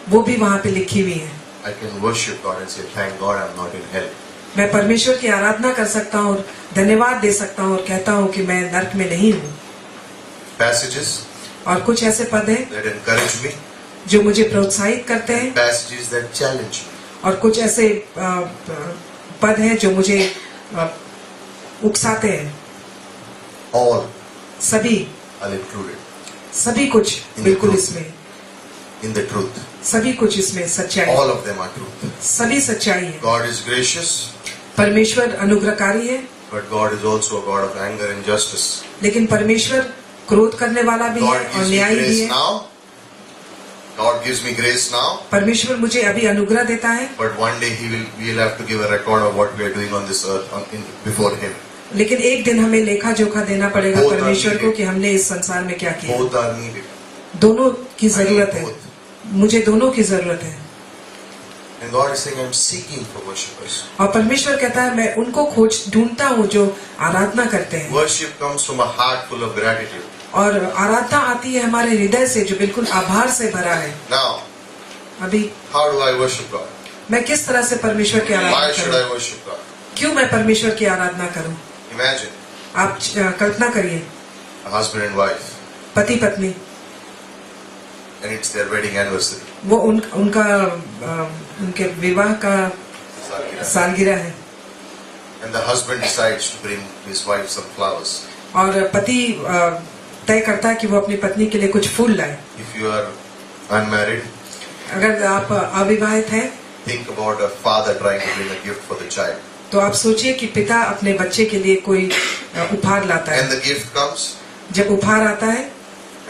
वो भी वहाँ पे लिखी हुई है। I can worship God and say, thank God I'm not in hell. मैं परमेश्वर की आराधना कर सकता हूँ और धन्यवाद दे सकता हूँ और कहता हूँ कि मैं नरक में नहीं हूँ। Passages और कुछ ऐसे पद हैं that encourage me, जो मुझे प्रोत्साहित करते हैं, passages that challenge me. और कुछ ऐसे पद हैं जो मुझे उकसाते हैं। All सभी are included सभी कुछ बिल्कुल इसमें, in the truth. सभी कुछ इसमें सच्चाई, All of them are truth. सभी सच्चाई है। God is gracious, परमेश्वर अनुग्रहकारी है, but God is also a God of anger and justice. लेकिन परमेश्वर क्रोध करने वाला भी है God और gives me न्यायी भी grace है। now. God gives me grace now, परमेश्वर मुझे अभी अनुग्रह देता है, but one day we will have to give a record of what we are doing on this earth before Him. लेकिन एक दिन हमें लेखा जोखा देना पड़ेगा Both are परमेश्वर को needed. कि हमने इस संसार में क्या किया। Both are needed. दोनों की I जरूरत need है, both. मुझे दोनों की जरूरत है। And God is saying, I'm seeking for worshippers. और परमेश्वर कहता है मैं उनको खोज ढूंढता हूँ जो आराधना करते हैं। Worship comes from a heart full of gratitude. और आराधना आती है हमारे हृदय से जो बिल्कुल आभार से भरा है। Now, अभी how do I worship God? मैं किस तरह से परमेश्वर की Why आराधना should करूं? I worship God? क्यों मैं परमेश्वर की आराधना करूं? Imagine आप कल्पना करिए, a husband and wife, पति पत्नी, and it's their wedding anniversary. वो उनके विवाह का सालगिरह है And the husband decides to bring his wife some flowers. और पति तय करता है कि वो अपनी पत्नी के लिए कुछ फूल लाए। If you are unmarried, अगर आप अविवाहित हैं think about a father trying to bring a gift for the child. तो आप सोचिए कि पिता अपने बच्चे के लिए कोई उपहार लाता And है। the gift comes, जब उपहार आता है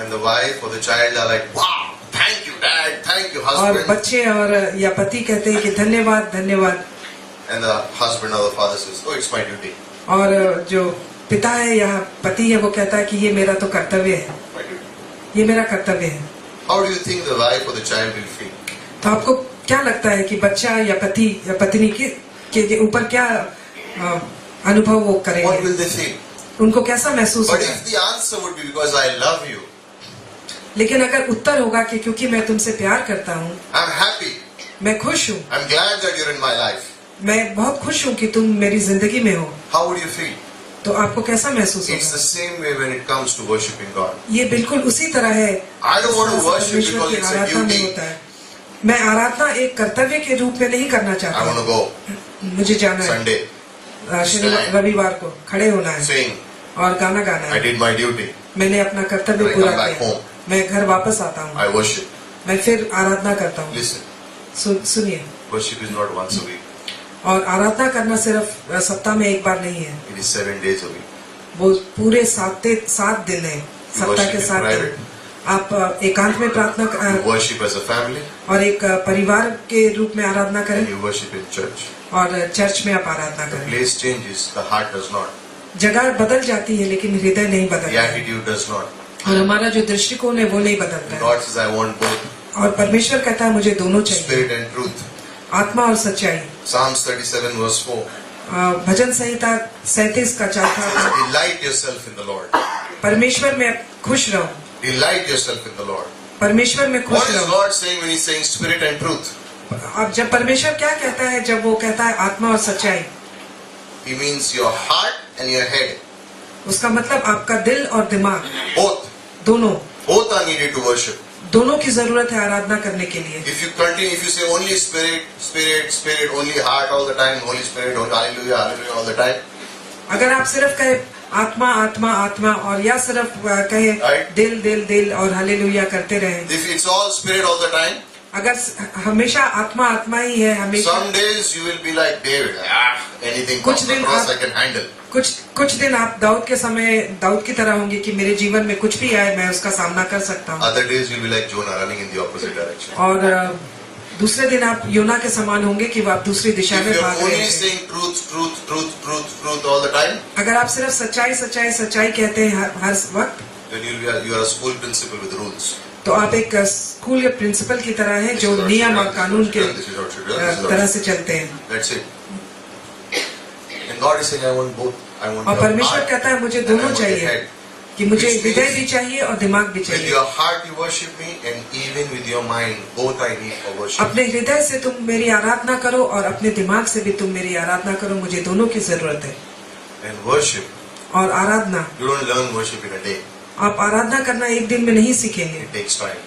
and the wife or the child are like, wow, thank you dad, thank you और husband. बच्चे और या पति कहते हैं कि धन्यवाद धन्यवाद, And the husband or the father says, oh, it's my duty. और जो पिता है या पति है वो कहता है कि ये मेरा तो कर्तव्य है, My duty. ये मेरा कर्तव्य है। How do you think the wife or the child will feel? तो आपको क्या लगता है कि बच्चा या पति या पत्नी के ऊपर क्या अनुभव वो What करेंगे, will they feel? उनको कैसा महसूस But होगा? if the answer would be because I love you, लेकिन अगर उत्तर होगा कि क्योंकि मैं तुमसे प्यार करता हूँ, I'm happy, मैं खुश हूँ, I'm glad that you're in my life, मैं बहुत खुश हूँ कि तुम मेरी जिंदगी में हो, how would you feel? तो आपको कैसा महसूस It's होगा? the same way when it comes to worshiping God. ये बिल्कुल उसी तरह है। I don't want to जिस तरह worship से परमेश्वर because की it's a आराधना में duty. होता है। मैं आराधना एक कर्तव्य के रूप में नहीं करना I चाहता want to हूँ। go मुझे जाना है Sunday, शनिवार रविवार को खड़े होना है sing, और गाना गाना I है। did my duty, मैंने अपना कर्तव्य I पूरा come back किया, home. मैं घर वापस आता हूँ, I worship. मैं फिर आराधना करता हूँ। Listen, सुनिए, worship is not once a week, और आराधना करना सिर्फ सप्ताह में एक बार नहीं है, it is 7 days a week. वो पूरे 7 दिन है, सप्ताह के 7 दिन। आप एकांत में प्रार्थना You worship as a family और एक परिवार के रूप में आराधना and करें you worship in church. और चर्च में आप आराधना The करें। place changes, the heart does not. जगह बदल जाती है लेकिन हृदय नहीं The बदलता, attitude does not. और हमारा जो दृष्टिकोण है वो नहीं बदलता है। God says, I want both, और परमेश्वर कहता है मुझे दोनों चाहिए, spirit and truth. आत्मा और सच्चाई। Psalms 37 verse 4. भजन संहिता 37 का 4 Delight yourself in the Lord. परमेश्वर में खुश रहो, Delight yourself in the Lord. परमेश्वर में What खुश is रहो। God saying when He's saying spirit and truth? अब जब परमेश्वर क्या कहता है, जब वो कहता है आत्मा और सच्चाई, He means your heart and your head. उसका मतलब आपका दिल और दिमाग Both. दोनों Both are needed to worship. दोनों की जरूरत है आराधना करने के लिए। If you say only spirit, spirit, spirit, only heart all the time, Holy Spirit, oh, hallelujah, hallelujah all the time. अगर आप सिर्फ कहे आत्मा आत्मा आत्मा और या सिर्फ कहे Right. दिल दिल दिल और हालेलुया करते रहे, If it's all spirit all the time, अगर हमेशा आत्मा आत्मा ही है हमेशा, some days you will be like David. Anything कुछ comes दिन across आप- I can handle. कुछ दिन आप दाऊद के समय दाऊद की तरह होंगे कि मेरे जीवन में कुछ भी आए मैं उसका सामना कर सकता हूँ, Other days you'll be like Jonah running in the opposite direction. और दूसरे दिन आप योना के समान होंगे कि वो आप दूसरी दिशा If में you're भाग रहे only हैं। saying truth, truth, truth, truth, truth all the time, अगर आप सिर्फ सच्चाई सच्चाई सच्चाई कहते हैं हर वक्त, then you are a school principal with rules. तो आप एक स्कूल के प्रिंसिपल की तरह हैं जो नियम और कानून के तरह से चलते हैं। That's it. And God is saying, I want both. I want और your परमेश्वर heart कहता है मुझे and I दोनों want your चाहिए, head. कि मुझे Which हृदय means भी चाहिए और दिमाग भी with चाहिए। your heart you worship me, and even with your mind, both I need for worship. अपने हृदय से तुम मेरी आराधना करो और अपने दिमाग से भी तुम मेरी आराधना करो, मुझे दोनों की जरूरत है। And worship, और आराधना, you don't learn worship in a day. आप आराधना करना एक दिन में नहीं सीखेंगे, It takes time.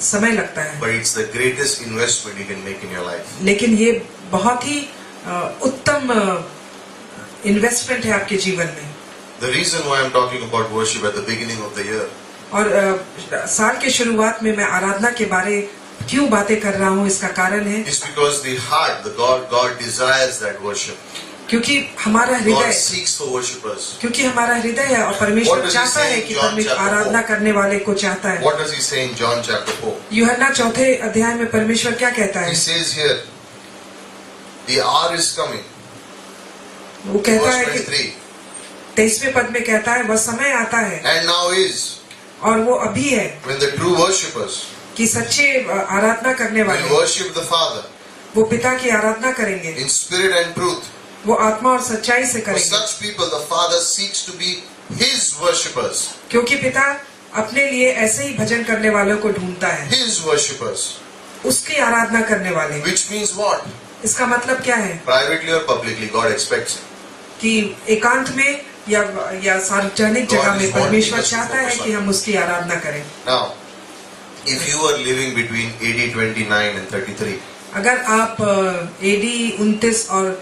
समय लगता है, But it's the greatest investment you can make in your life. लेकिन ये बहुत ही उत्तम इन्वेस्टमेंट है आपके जीवन में। The reason why I'm talking about worship at the beginning of the year और साल के शुरुआत में मैं आराधना के बारे क्यों बातें कर रहा हूँ, इसका कारण है is because the heart, God desires that worship. क्योंकि हमारा God हृदय, seeks for worshippers. क्योंकि हमारा हृदय है और What परमेश्वर does he चाहता say है in कि John परमेश्वर chapter आराधना 4? करने वाले को चाहता है। What does he say in John chapter 4? यूहन्ना चौथे अध्याय में परमेश्वर क्या कहता है? He says here, the hour is coming. वो कहता है Verse कि 23. 23वें पद में कहता है, वह समय आता है And now is और वो अभी है when the true worshippers कि सच्चे आराधना करने will वाले worship the Father वो पिता की आराधना करेंगे, in spirit and truth. वो आत्मा और सच्चाई से For करेंगे, such people, the Father seeks to be His worshippers. क्योंकि पिता अपने लिए ऐसे ही भजन करने वालों को ढूंढता है, His worshippers. उसकी आराधना करने वाले। Which means what? इसका मतलब क्या है? Privately or publicly, God expects it. कि एकांत में या सार्वजनिक जगह में परमेश्वर चाहता है कि हम उसकी आराधना करें। Now, if you are living between AD 29 and 33, अगर आप एडी 29 और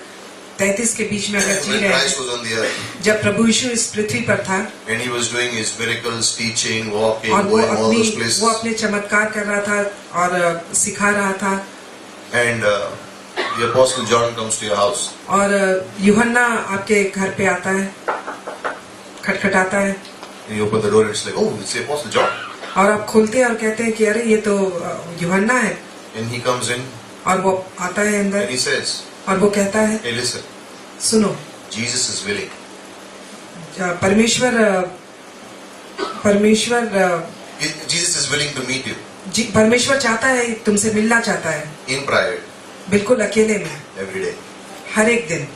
33 के बीच में अगर जी when रहे Christ हैं, was on the earth, जब प्रभु यीशु इस पृथ्वी पर था and He was doing His miracles, teaching, walking, और going all those places, वो अपने चमत्कार कर रहा था और सिखा रहा था, and the Apostle John comes to your house, और यूहन्ना आपके घर पे आता है, खटखटाता है, and you open the door and it's like, oh, it's the Apostle John. और आप खोलते हैं और कहते हैं कि अरे ये तो यूहन्ना है, And he comes in और वो आता है and अंदर he says, और वो कहता है, hey, listen, सुनो, Jesus is willing. परमेश्वर Jesus is willing to meet you परमेश्वर चाहता है, तुमसे मिलना चाहता है, in private बिल्कुल अकेले में, every day. हर एक दिन।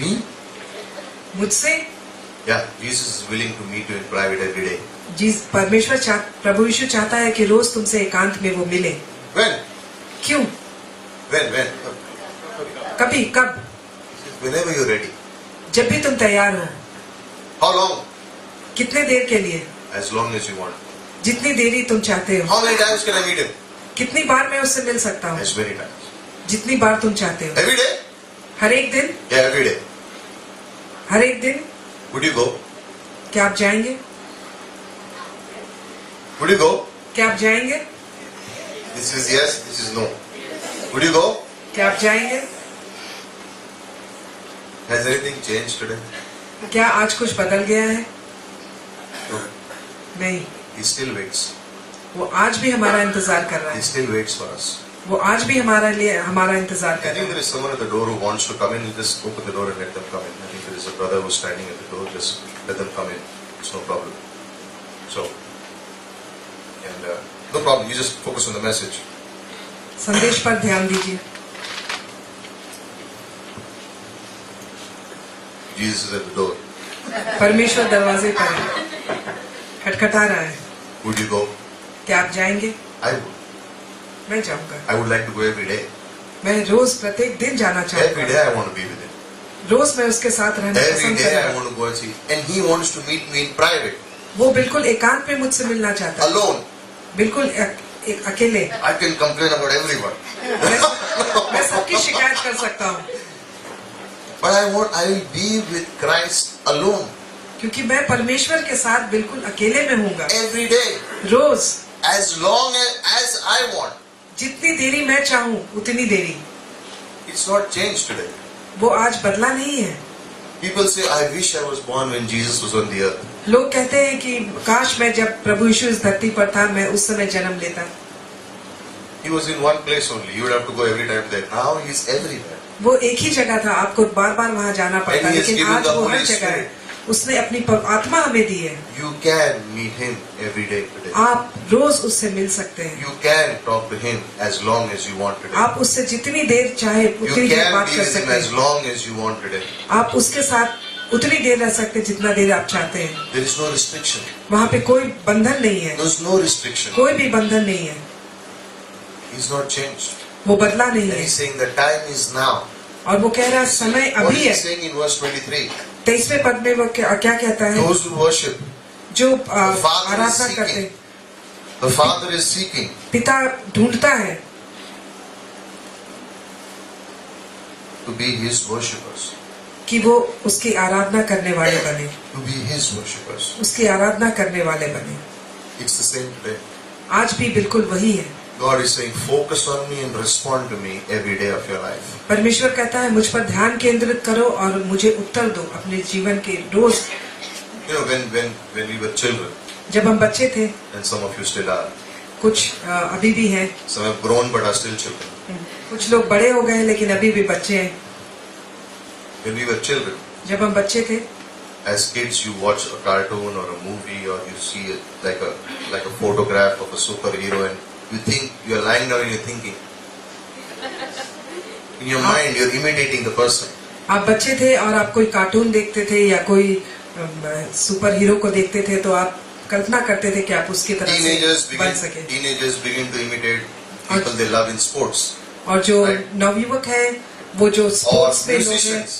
Me? मुझसे Yeah, Jesus is willing to meet you in private every day. प्रभु यीशु चाहता है कि रोज तुमसे एकांत में वो मिले। When? क्यों? When? कभी, कब? Whenever you're ready. जब भी तुम तैयार हो। How long? कितने देर के लिए? As long as you want. जितनी देरी तुम चाहते हो। How many times can I meet him? कितनी बार मैं उससे मिल सकता हूँ? As many times. जितनी बार तुम चाहते हो। Every day? हर एक दिन? Yeah, every day. हर एक दिन? Would you go? क्या आप जाएंगे? Would you go? क्या आप जाएंगे? This is yes, this is no. Would you go? क्या आप जाएंगे? Has anything changed today? क्या आज कुछ बदल गया है? No. नहीं, He still waits. वो आज भी हमारा इंतजार कर रहा He है, still waits for us. वो आज भी हमारा इंतजार I कर think रहा there है। is someone at the door who wants to come in. You just open the door and let them come in. I think there is a brother who's standing at the door. Just let them come in. It's no problem. So, and no problem. You just focus on the message. संदेश पर ध्यान दीजिए। Jesus is at the door. परमेश्वर दरवाजे पर है, खटखटा रहा है। Would you go? क्या आप जाएंगे? I would. मैं जाऊंगा। I would like to go every day. मैं रोज प्रत्येक दिन जाना Every day चाहूंगा। I want to be with him. रोज मैं उसके साथ रहना Every पसंद day I करूंगा। want to go and see. And he wants to meet me in private, वो बिल्कुल एकांत में मुझसे मिलना चाहता है, alone. बिल्कुल अकेले। I can complain about everyone. मैं सबकी शिकायत कर सकता हूँ, But I will be with Christ alone. क्योंकि मैं परमेश्वर के साथ बिल्कुल अकेले में हूँगा। Every day. Rose As long as I want. जितनी देरी मैं चाहूँ उतनी देरी। It's not changed today. वो आज बदला नहीं है। People say, I wish I was born when Jesus was on the earth. लोग कहते हैं कि काश मैं जब प्रभु यीशु इस धरती पर था, मैं उस समय जन्म लेता। He was in one place only. You would have to go every time there. Now he is everywhere. वो एक ही जगह था, आपको बार बार वहाँ जाना पड़ता, And he has लेकिन given आज the वो हर Holy जगह है। उसने अपनी आत्मा हमें दी है। You can meet Him every day today. आप रोज उससे मिल सकते हैं। You can talk to Him as long as you want today. आप उससे जितनी देर चाहे You उतनी देर can बात be कर with Him सकते as हैं। long as you want today. आप उसके साथ उतनी देर रह सकते हैं जितना देर आप चाहते हैं। There is no restriction. वहाँ पे कोई बंधन नहीं है, There is no restriction. कोई भी बंधन नहीं है, He's not changed. वो बदला नहीं And है। He's saying the time is now. और वो कह रहा है समय What अभी is He है। saying in verse 23? 23वें पद में वो क्या कहता है? Those who worship, जो Father is आराधना करते seeking. हैं, the Father is seeking. पिता ढूंढता है To be His worshippers. कि वो उसकी आराधना करने वाले बने, To be His worshippers. उसकी आराधना करने वाले बने। It's the same today. आज भी बिल्कुल वही है। God is saying, focus on me and respond to me every day of your life. परमेश्वर कहता है मुझ पर ध्यान केंद्रित करो और मुझे उत्तर दो अपने जीवन के रोज। You know, when we were children, जब हम बच्चे थे, and some of you still are, कुछ अभी भी हैं, some have grown but are still children. कुछ लोग बड़े हो गए हैं लेकिन अभी भी बच्चे हैं। When we were children, जब हम बच्चे थे, as kids, you watch a cartoon or a movie, or you see it like a photograph of a superhero, and you think you're lying down and you're thinking. In your mind, you're imitating the person. आप बच्चे थे और आप कोई कार्टून देखते थे या कोई सुपर हीरो को देखते थे तो आप कल्पना करते थे कि आप उसकी तरह से बन सके। Teenagers begin to imitate people they love in sports. और जो Right. नवयुवक है, वो जो Or स्पोर्ट्स में लोग हैं, musicians.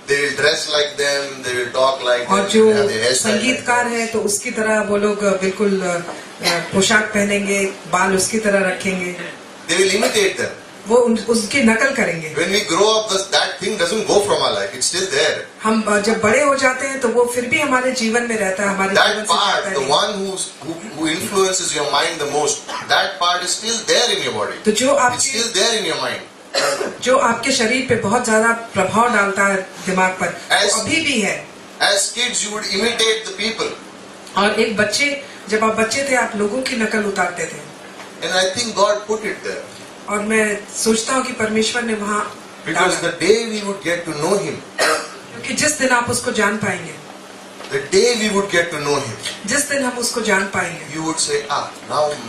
They will dress like them, they will talk like them, और they जो will have their hairstyle like संगीतकार them. है तो उसकी तरह वो लोग बिल्कुल पोशाक पहनेंगे, बाल उसकी तरह रखेंगे, They will imitate them. वो उसकी नकल करेंगे। When we grow up, that thing doesn't go from our life. It's still there. हम जब बड़े हो जाते हैं तो वो फिर भी हमारे जीवन में रहता है, हमारे जीवन That से part, जाता the नहीं। one who influences your mind the most, that part is still there in your body. तो जो It's आपके still there in your mind. जो आपके शरीर पे बहुत ज्यादा प्रभाव डालता है दिमाग पर, As- वो अभी भी है। As kids, you would imitate the people. और एक बच्चे, जब आप बच्चे थे आप लोगों की नकल उतारते थे। And I think God put it there. और मैं सोचता हूँ कि परमेश्वर ने वहाँ Because डाला। the day we would get to know Him, क्योंकि जिस दिन आप उसको जान पाएंगे, the day we would get to know Him, जिस दिन हम उसको जान पाएंगे, you would say,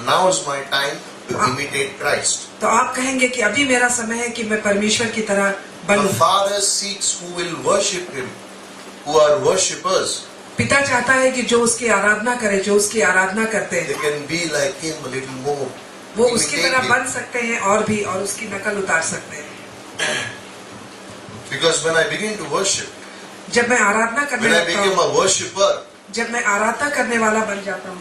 now is my time to imitate Christ. तो आप कहेंगे कि अभी मेरा समय है कि मैं परमेश्वर की तरह The बनूं। Father seeks who will worship Him, who are worshippers. पिता चाहता है कि जो उसकी आराधना करे, जो उसकी आराधना करते They हैं, can be like Him a little more. वो उसकी Imitate तरह Him. बन सकते हैं और भी, और उसकी नकल उतार सकते हैं। Because when I begin to worship, जब मैं आराधना करने when I लगता become हूँ, a worshipper, जब मैं आराधना करने वाला बन जाता हूँ,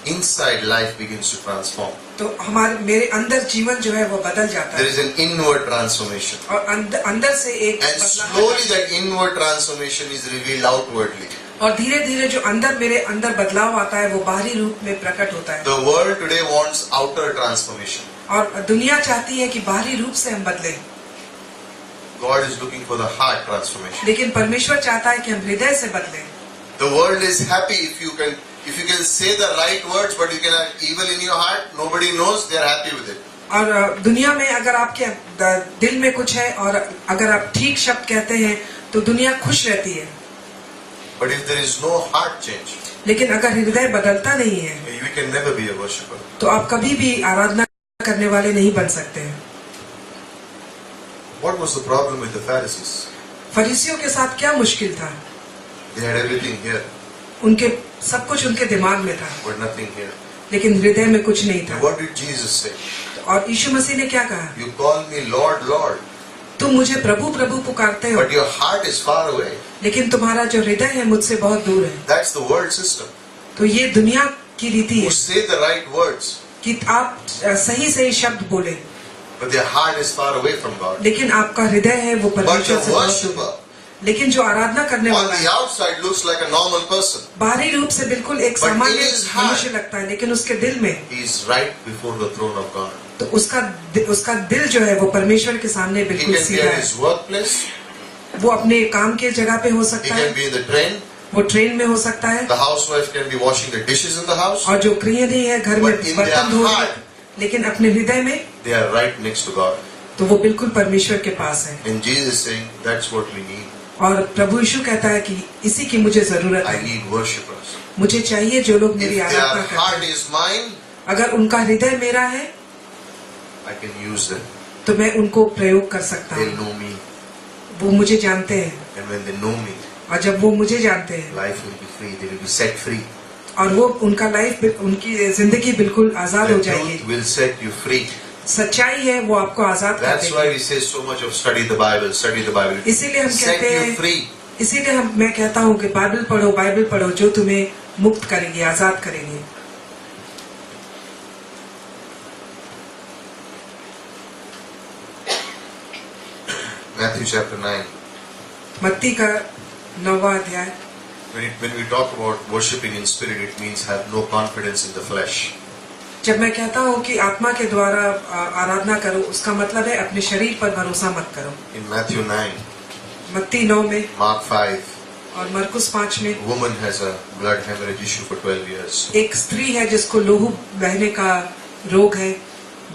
inside life begins to transform. तो मेरे अंदर जीवन जो है वो बदल जाता There है is an inward transformation. और अंदर से एक And बदलाव slowly आता है। that inward transformation is revealed outwardly. और धीरे धीरे जो मेरे अंदर बदलाव आता है वो बाहरी रूप में प्रकट होता है। The world today wants outer transformation. और दुनिया चाहती है कि बाहरी रूप से हम बदलें, God is looking for the heart transformation. लेकिन परमेश्वर चाहता है कि हम हृदय से बदलें। The world is happy if you can say the right words, but you can have evil in your heart. Nobody knows. They are happy with it. और दुनिया में अगर आपके दिल में कुछ है और अगर आप ठीक शब्द कहते हैं तो दुनिया खुश रहती है, But if there is no heart change, लेकिन अगर हृदय बदलता नहीं है you can never be a worshipper. तो आप कभी भी आराधना करने वाले नहीं बन सकते हैं। What was the problem with the Pharisees? फरीसियों के साथ क्या मुश्किल था? They had everything here, उनके सब कुछ उनके दिमाग में था, but nothing here. लेकिन हृदय में कुछ नहीं था। What did Jesus say? और यीशु मसीह ने क्या कहा? You call me Lord, Lord, तुम मुझे प्रभु प्रभु पुकारते हो, but your heart is far away. लेकिन तुम्हारा जो हृदय है मुझसे बहुत दूर है। That's the world system. तो ये दुनिया की रीति Who है say the right words, कि आप सही सही शब्द बोले, but their heart is far away from God. लेकिन आपका हृदय है वो But the परमेश्वर से बहुत दूर worshipper है। लेकिन जो आराधना करने on वाला the है outside looks like a normal person. बाहरी रूप से बिल्कुल एक But सामान्य in his heart- मनुष्य लगता है, लेकिन उसके दिल में He is right before the throne of God. तो उसका दिल जो है वो परमेश्वर के सामने He बिल्कुल can be सीधा at है। his workplace. वो अपने काम के जगह पे हो He सकता can है, be in the train. वो ट्रेन में हो सकता है, The housewife can be washing the dishes in the house. और जो गृहिणी है घर में But in बर्तन their धो रही है, heart- लेकिन अपने हृदय में They are right next to God. तो वो बिल्कुल परमेश्वर के पास है। And Jesus is saying that's what we need. और प्रभु यीशु कहता है कि इसी की मुझे जरूरत I है। need worshippers. मुझे चाहिए जो लोग मेरी If आराधना their करते heart हैं। is mine, अगर उनका हृदय मेरा है I can use them. तो मैं उनको प्रयोग कर सकता They'll हूँ। know me. वो मुझे जानते हैं, And when they know me, और जब वो मुझे जानते हैं life will be free. They will be set free. और वो उनका लाइफ, उनकी जिंदगी बिल्कुल आजाद हो The जाएगी। truth will set you free. सच्चाई है वो आपको आजाद कर That's why देगी। we say so much of study the Bible, study the Bible. इसीलिए हम Set कहते you हैं, free. इसीलिए मैं कहता हूँ कि बाइबल पढ़ो जो तुम्हें मुक्त करेगी, आजाद करेगी। Matthew chapter 9. मत्ती का 9वां अध्याय। When we talk about worshiping in spirit, it means have no confidence in the flesh. जब मैं कहता हूँ कि आत्मा के द्वारा आराधना करो, उसका मतलब है अपने शरीर पर भरोसा मत करो। In Matthew 9, मत्ती 9 में Mark 5, और मरकुस 5 में a woman has a blood hemorrhage issue for 12 years. एक स्त्री है जिसको लहू बहने का रोग है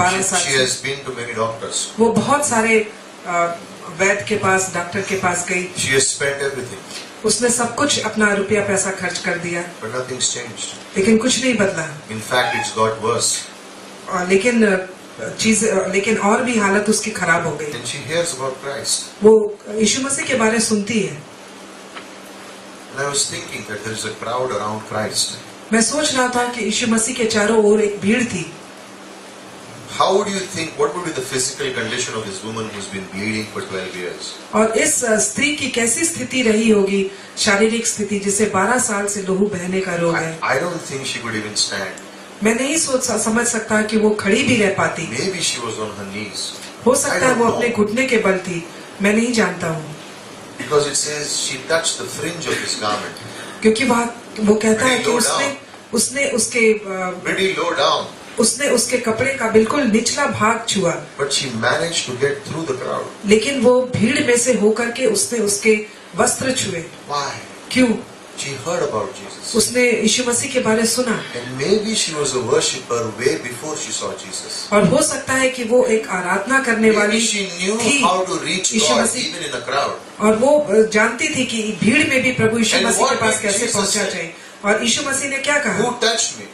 12 साल She से। has been to many doctors. वो बहुत सारे वैद्य के पास, डॉक्टर के पास गई। She has spent everything, उसने सब कुछ अपना रुपया पैसा खर्च कर दिया, but nothing's changed. लेकिन कुछ नहीं बदला। In fact, it's got worse. लेकिन और भी हालत उसकी खराब हो गई। And she hears about Christ. वो यीशु मसीह के बारे में सुनती है। And I was thinking that there is a crowd around Christ. मैं सोच रहा था कि यीशु मसीह के चारों ओर एक भीड़ थी। How would you think, what would be the physical condition of this woman who's been bleeding for 12 years? और इस स्त्री की कैसी स्थिति रही होगी, शारीरिक स्थिति, जिसे 12 साल से लहू बहने का रोग है। I don't think she could even stand. मैं नहीं समझ सकता कि वो खड़ी भी रह पाती। Maybe she was on her knees. हो I सकता है don't वो know. अपने घुटने के बल थी, मैं नहीं जानता हूँ। Because it says she touched the fringe of his garment. क्योंकि वो कहता है कि Pretty low उसने उसके कपड़े का बिल्कुल निचला भाग छुआ, But she managed to get through the crowd. लेकिन वो भीड़ में से होकर के उसने उसके वस्त्र छुए। Why? क्यों? She heard about Jesus. उसने यीशु मसीह के बारे में सुना, And maybe she was a worshipper way before she saw Jesus. और हो सकता है कि वो एक आराधना करने Maybe वाली she knew थी how to reach Yeshu God Masih, even in a crowd. और वो जानती थी कि भीड़ में भी प्रभु यीशु And मसीह के what पास did कैसे Jesus पहुंचा say? जाए। और यीशु मसीह ने क्या कहा? Who touched me?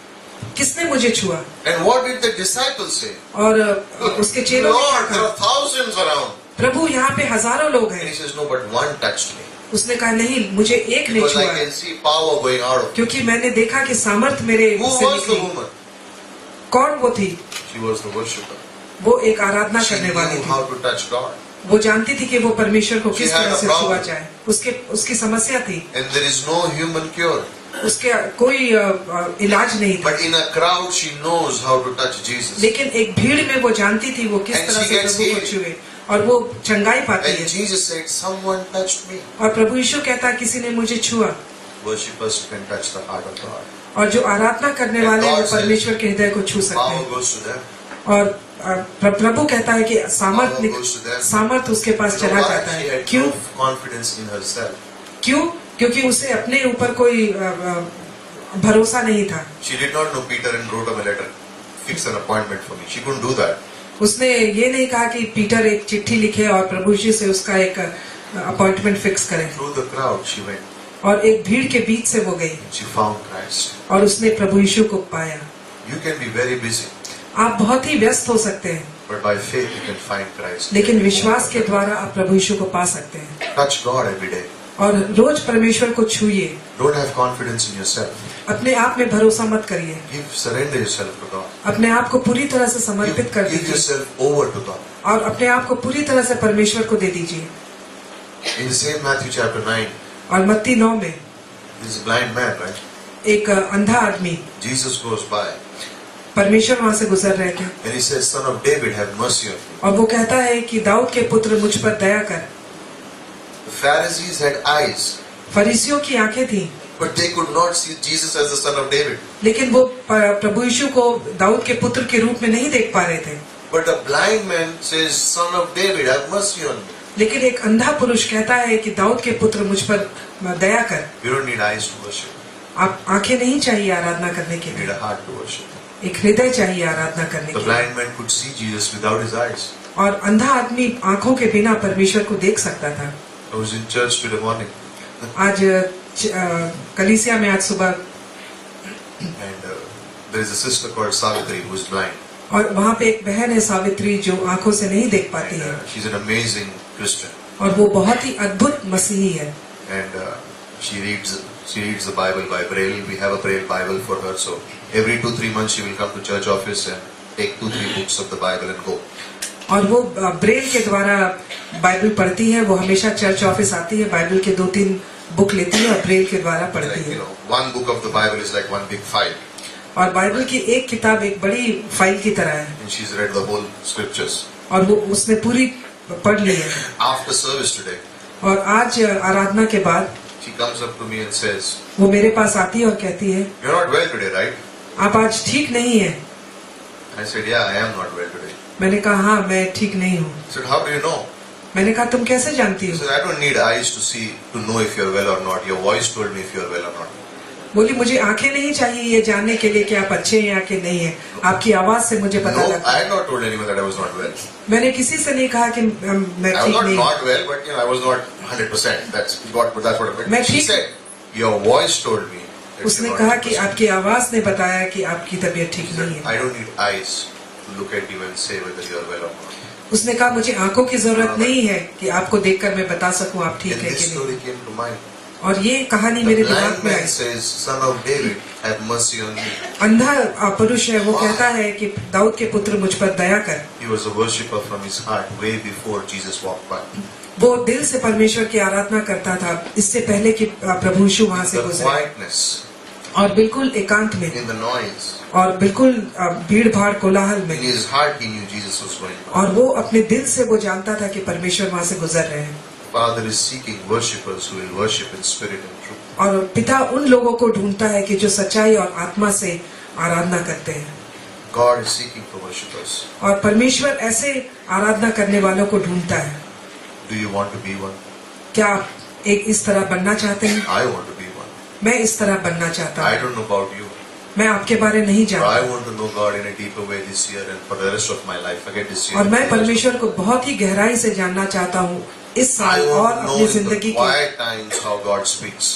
किसने मुझे छुआ? And what did the disciples say? और उसके चेलों ने क्या Lord, there कहा? are thousands around. प्रभु यहाँ पे हजारों लोग And he हैं। says, no, but one touched me. उसने कहा नहीं, मुझे एक ने Because I छुआ, can see power going out of me. क्योंकि मैंने देखा कि सामर्थ मेरे Who से was the निकली। woman? कौन वो थी? She was the worshipper. वो एक आराधना She करने वाली knew थी। how to touch God. वो जानती थी कि वो परमेश्वर को She किस had तरह a से problem. छुआ जाए। उसकी समस्या थी, And there is no human cure. उसके कोई इलाज नहीं था, But in a crowd, she knows how to touch Jesus. लेकिन एक भीड़ में वो जानती थी वो किस And तरह she से gets प्रभु को healed. छुए, और वो चंगाई पाती And है। Jesus said, someone touched me. और प्रभु यीशु कहता है किसी ने मुझे छुआ। Worshippers can touch the heart of God. और जो आराधना करने And वाले God वो says, परमेश्वर के हृदय को छू सकते Power हैं। goes to them. और प्रभु कहता है कि Power goes to them. सामर्थ उसके पास You know चला why? जाता She है। had क्यों? no confidence in herself. क्यों? क्योंकि उसे अपने ऊपर कोई भरोसा नहीं था। She did not know Peter and wrote him a letter. Fix an appointment for me. She couldn't do that. उसने ये नहीं कहा कि पीटर एक चिट्ठी लिखे और प्रभु यीशु से उसका एक अपॉइंटमेंट फिक्स करे। Through the crowd, she went. और एक भीड़ के बीच से वो गई She found Christ. और उसने प्रभु यीशु को पाया। You can be very busy, आप बहुत ही व्यस्त हो सकते हैं, but by faith you can find Christ. लेकिन विश्वास के द्वारा आप प्रभु यीशु को पा सकते हैं। Touch God every day. और रोज परमेश्वर को छूइए। Don't have confidence in yourself. अपने आप में भरोसा मत करिए। Surrender yourself to God. अपने आप को पूरी तरह से समर्पित कर Give दीजिए yourself over to God. और अपने आप को पूरी तरह से परमेश्वर को दे दीजिए। In the same Matthew chapter 9, और मत्ती 9 में this blind man, right? एक अंधा आदमी, Jesus goes by परमेश्वर वहां से गुजर रहे थे and he says, Son of David, have mercy on me. और वो कहता है कि दाऊद के पुत्र मुझ पर दया कर। The Pharisees had eyes, फरीसियों की आंखें थी, but they could not see Jesus as the Son of David. लेकिन वो प्रभु यीशु को दाऊद के पुत्र के रूप में नहीं देख पा रहे थे। But the blind man says, Son of David, have mercy on me. लेकिन एक अंधा पुरुष कहता है कि दाऊद के पुत्र मुझ पर दया कर। You don't need eyes to worship. आप आंखें नहीं चाहिए आराधना करने के You need लिए, a heart to worship. एक हृदय चाहिए आराधना करने The के लिए। blind man could see Jesus without his eyes. और अंधा आदमी आंखों के बिना परमेश्वर को देख सकता था। I was in church today morning, आज कलीसिया में आज सुबह, and there is a sister called Savitri who is blind. और वहाँ पे एक बहन है सावित्री जो आंखों से नहीं देख पाती And, है, she's an amazing Christian, और वो बहुत ही अद्भुत मसीही है। and she reads the Bible by Braille. We have a Braille Bible for her, so every 2-3 months she will come to church office and take 2-3 books of the Bible and go. और वो ब्रेल के द्वारा बाइबल पढ़ती है। वो हमेशा चर्च ऑफिस आती है, बाइबल के 2-3 बुक लेती है और ब्रेल के द्वारा पढ़ती Like, है। one book of the Bible is like one big file, और बाइबल की एक किताब एक बड़ी फाइल की तरह है, and she's read the whole scriptures. और वो उसने पूरी पढ़ ली है। After service today, और आज आराधना के बाद she comes up to me and says, वो मेरे पास आती है और कहती है, "You're not well today, right?" आप आज ठीक नहीं है। I said, "Yeah, I am not well today." मैंने कहा हाँ मैं ठीक नहीं हूँ। She said, "How do you know?" मैंने कहा तुम कैसे जानती She हो? said, "I don't need eyes to know if you're well or not. Your voice told me if you're well or not." बोली मुझे आंखें नहीं चाहिए ये जानने के लिए कि आप अच्छे हैं या कि नहीं है, आपकी आवाज से मुझे पता No, लगता I है। had not told anyone that I was not well. मैंने किसी से नहीं कहा कि मैं I was ठीक not नहीं हूँ। not well, but I was not 100%. That's what I मैं meant. She ठीक- said, "Your voice told me." that उसने you're कहा not कि 100%." आपकी आवाज ने बताया कि आपकी तबीयत ठीक She said, नहीं है। "I don't need eyes to look at you and say whether you're well or not." उसने कहा मुझे आंखों की जरूरत नहीं है कि आपको देखकर मैं बता सकूं आप ठीक And है this कि नहीं। story came to mind. और ये कहानी The मेरे blind दिमाग में man I. says, "Son of David, have mercy on me." अंधा पुरुष है, वो कहता है कि दाऊद के पुत्र मुझ पर दया कर। He was a worshipper from his heart way before Jesus walked by. वो दिल से परमेश्वर की आराधना करता था इससे पहले कि प्रभु यीशु वहां से The गुजरे। quietness, और बिल्कुल एकांत में in the noise, और बिल्कुल भीड़ भाड़ कोलाहल in में, his heart he knew Jesus was going by. और वो अपने दिल से वो जानता था कि परमेश्वर वहां से गुजर रहे हैं। Father is seeking worshippers who will worship in spirit and truth. और पिता उन लोगों को ढूंढता है कि जो सच्चाई और आत्मा से आराधना करते हैं। God is seeking for worshippers. और परमेश्वर ऐसे आराधना करने वालों को ढूंढता है। Do you want to be one? क्या आप एक इस तरह बनना चाहते हैं? I want to be one. मैं इस तरह बनना चाहता I हूँ। don't know about you, मैं आपके बारे नहीं but I जानता, want to know God in a deeper way this year and for the rest of my life. Forget this year. और मैं परमेश्वर को बहुत ही गहराई से जानना चाहता हूँ इस I साल और want to know अपनी in the जिंदगी के, quiet times how God speaks.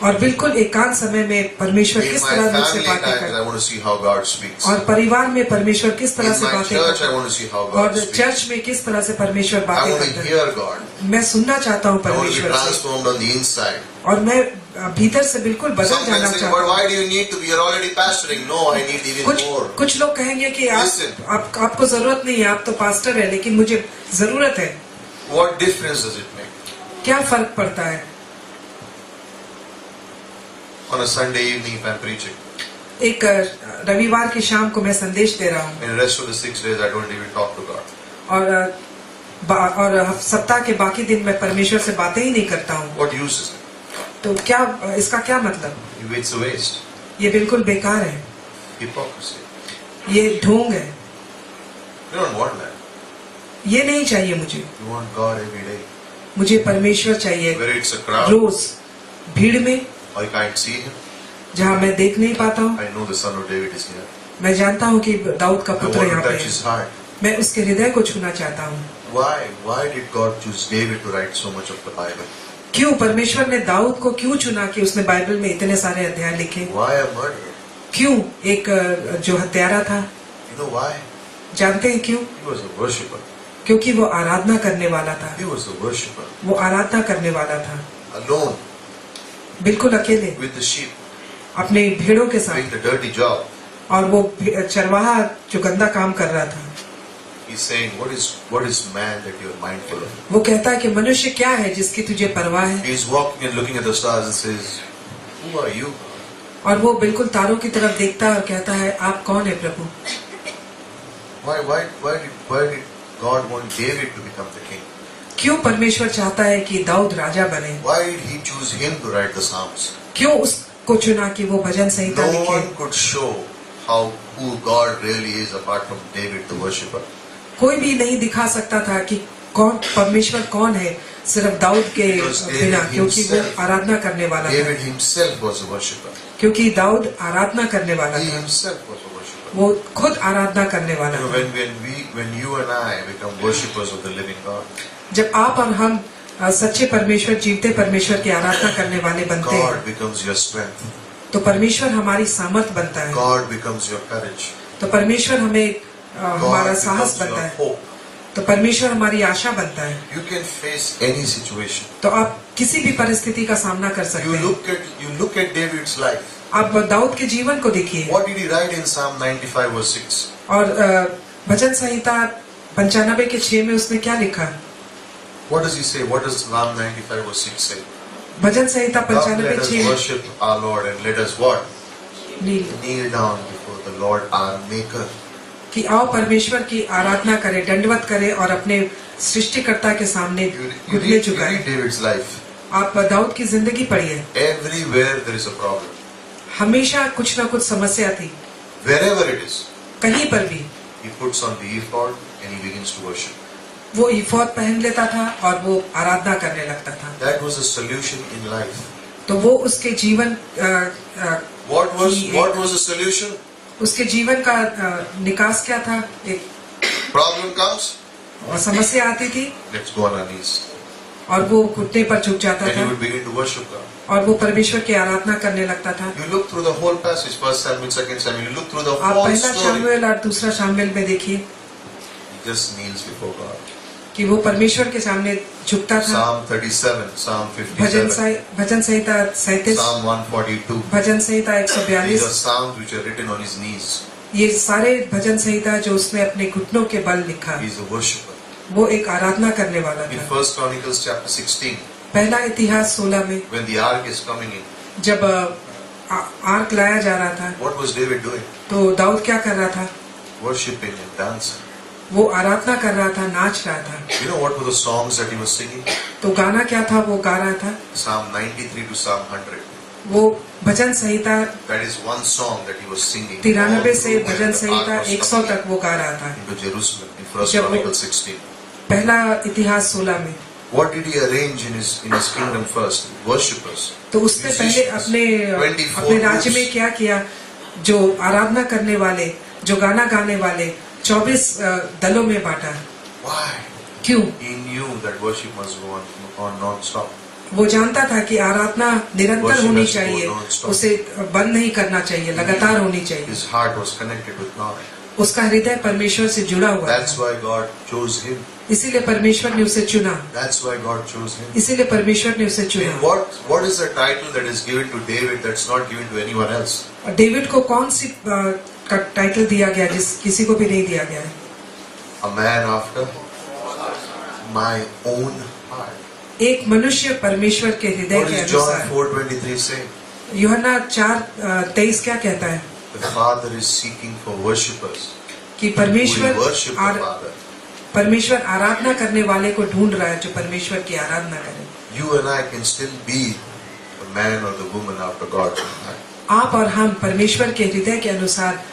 और बिल्कुल एकांत समय में परमेश्वर In किस my तरह मुझसे family बातें times, करता I want to see how God speaks. और परिवार में परमेश्वर किस तरह In से my बातें church, करता I है, want to see how और God speaks. चर्च में किस तरह से परमेश्वर I बातें want करता to है। hear God. मैं सुनना चाहता हूँ I want to be परमेश्वर से, transformed on the inside. और मैं भीतर से बिल्कुल बदल Some जाना men say, चाहता but हूँ। why do you need to be? You're already pastoring. No, I need even more. कुछ लोग कहेंगे कि Listen. आपको जरूरत नहीं है, आप तो पास्टर है, लेकिन मुझे जरूरत है। What difference does it make? क्या फर्क पड़ता है? On a Sunday evening, if I'm preaching, एक रविवार की शाम को मैं संदेश दे रहा हूँ, in the rest of the 6 days, I don't even talk to God. और सप्ताह के बाकी दिन मैं परमेश्वर से बातें ही नहीं करता हूँ, What use is it? तो क्या इसका क्या मतलब? It's a waste. ये बिल्कुल बेकार है, Hypocrisy. ये ढोंग है। You don't want that. ये नहीं चाहिए मुझे। You want God every day. मुझे परमेश्वर चाहिए Whether it's a crowd रोज, भीड़ में or you can't see Him, जहाँ मैं देख नहीं पाता हूँ। I know the Son of David is here. मैं जानता हूँ कि दाऊद का I पुत्र want यहाँ to पे touch है। His heart. मैं उसके हृदय को छूना चाहता हूँ। Why? Why did God choose David to write so much of the Bible? क्यों परमेश्वर ने दाऊद को क्यों चुना कि उसने बाइबल में इतने सारे अध्याय लिखे? Why a murderer? क्यों एक जो हत्यारा था? You know why? जानते हैं क्यों? He was a worshipper. क्योंकि वो आराधना करने वाला था। He was a worshipper. वो आराधना करने वाला था, Alone बिल्कुल अकेले, with the sheep, अपने भेड़ों के doing साथ। the dirty job. और वो चरवाहा जो गंदा काम कर रहा था। He's saying, what is man that you're mindful of? वो कहता है कि मनुष्य क्या है जिसकी तुझे परवाह है? He's walking and looking at the stars and says, who are you? और वो बिल्कुल तारों की तरफ देखता है और कहता है आप कौन है प्रभु? Why did God want David to become the king? क्यों परमेश्वर चाहता है कि दाऊद राजा बने? Why did he choose him to write the Psalms? क्यों उसको चुना कि वो भजन संहिता No लिखे? one could show who God really is apart from David the worshipper. कोई भी नहीं दिखा सकता था कि कौन परमेश्वर कौन है सिर्फ दाऊद के Because David बिना, क्योंकि वो himself- आराधना करने वाला था। David himself was a worshipper. क्योंकि दाऊद आराधना करने वाला He था, himself was a worshipper. वो खुद आराधना करने वाला You know, था। when you and I become worshippers of the living God, जब आप और हम सच्चे परमेश्वर, जीवते परमेश्वर की आराधना करने वाले बनते हैं, God becomes your strength. तो परमेश्वर हमारी सामर्थ बनता है, God becomes your courage. तो परमेश्वर हमें हमारा God साहस becomes बनता your है, hope. तो परमेश्वर हमारी आशा बनता है। You can face any situation. तो आप किसी भी परिस्थिति का सामना कर सकते You हैं। look at David's life. आप दाऊद के जीवन को देखिए, What did he write in Psalm 95 verse 6? और भजन संहिता 95 के 6 में उसने क्या लिखा? What does he say? What does Psalm 95 verse 6 say? Bhajan Samhita Come, let 95 us 6 worship our Lord and let us what? Nil Kneel down before the Lord our Maker. कि आओ परमेश्वर की आराधना करें, दंडवत करें और अपने सृष्टिकर्ता के सामने You घुटने read झुकाएं। David's life. आप दाऊद की जिंदगी पढ़िए, Everywhere there is a problem. हमेशा कुछ ना कुछ समस्या थी, Wherever it is, कहीं पर भी। he puts on the ephod and he begins to worship. वो इफोद पहन लेता था और वो आराधना करने लगता था। That was a solution in life. तो वो उसके जीवन What was the solution? उसके जीवन का निकास क्या था? एक Problem comes, समस्या आती थी let's go on our knees. और वो घुटने पर झुक जाता And he था would begin to worship God. और वो परमेश्वर की आराधना करने लगता था। You look through the whole passage, 1 Samuel, 2 Samuel, you look through the आप whole पहला story. शामुएल और दूसरा शामुएल में देखिए He just kneels before God. कि वो परमेश्वर के सामने झुकता था। Psalm 37, Psalm bhajan 57, Samhita 37, Psalm 142. Bhajan Samhita These are 142, psalms which are written on his knees. ये सारे भजन संहिता जो उसने अपने घुटनों के बल लिखा, He is a worshipper. वो एक आराधना करने वाला In था। 1 Chronicles chapter 16, पहला इतिहास 16 में when the ark is coming in, जब आर्क लाया जा रहा था, what was David doing? तो दाऊद क्या कर रहा था? Worshipping and dancing. वो आराधना कर रहा था, नाच रहा था। You know what were the songs that he was singing? तो गाना क्या था? वो गा रहा था, Psalm 93 to Psalm 100. वो भजन संहिता That is one song that he was singing. 93 से all through bhajan when the Samhita ark was 100 coming तक वो गा रहा था। into Jerusalem in 1 जब वो- Chronicles 16. पहला इतिहास 16 में। What did he arrange in his kingdom first? Worshippers. तो उसने पहले अपने 24 राज्य में groups. क्या किया? जो आराधना करने वाले, जो गाना गाने वाले 24 दलों में बांटा। Why? क्यों? He knew that worship must go on non-stop. वो जानता था कि आराधना निरंतर Worship होनी has to go चाहिए, non-stop. उसे बंद नहीं करना चाहिए, लगातार होनी चाहिए। His heart was connected with God. उसका हृदय परमेश्वर से जुड़ा हुआ That's था, why God chose him. इसीलिए परमेश्वर ने उसे चुना, That's why God chose him. इसीलिए परमेश्वर ने उसे And चुना। what is the title that is given to David that's not given to anyone else? और डेविड को कौन सी का टाइटल दिया गया जिस किसी को भी नहीं दिया गया है? A man after my own heart. एक मनुष्य परमेश्वर के हृदय What के does John अनुसार। 4:23 say? यूहन्ना 4:23 क्या कहता है? The Father is seeking for worshippers कि who will परमेश्वर worship the Father. परमेश्वर आराधना करने वाले को ढूंढ रहा है जो परमेश्वर की आराधना करे। You and I can still be the man or the woman after God's own heart आप और हम परमेश्वर के हृदय के अनुसार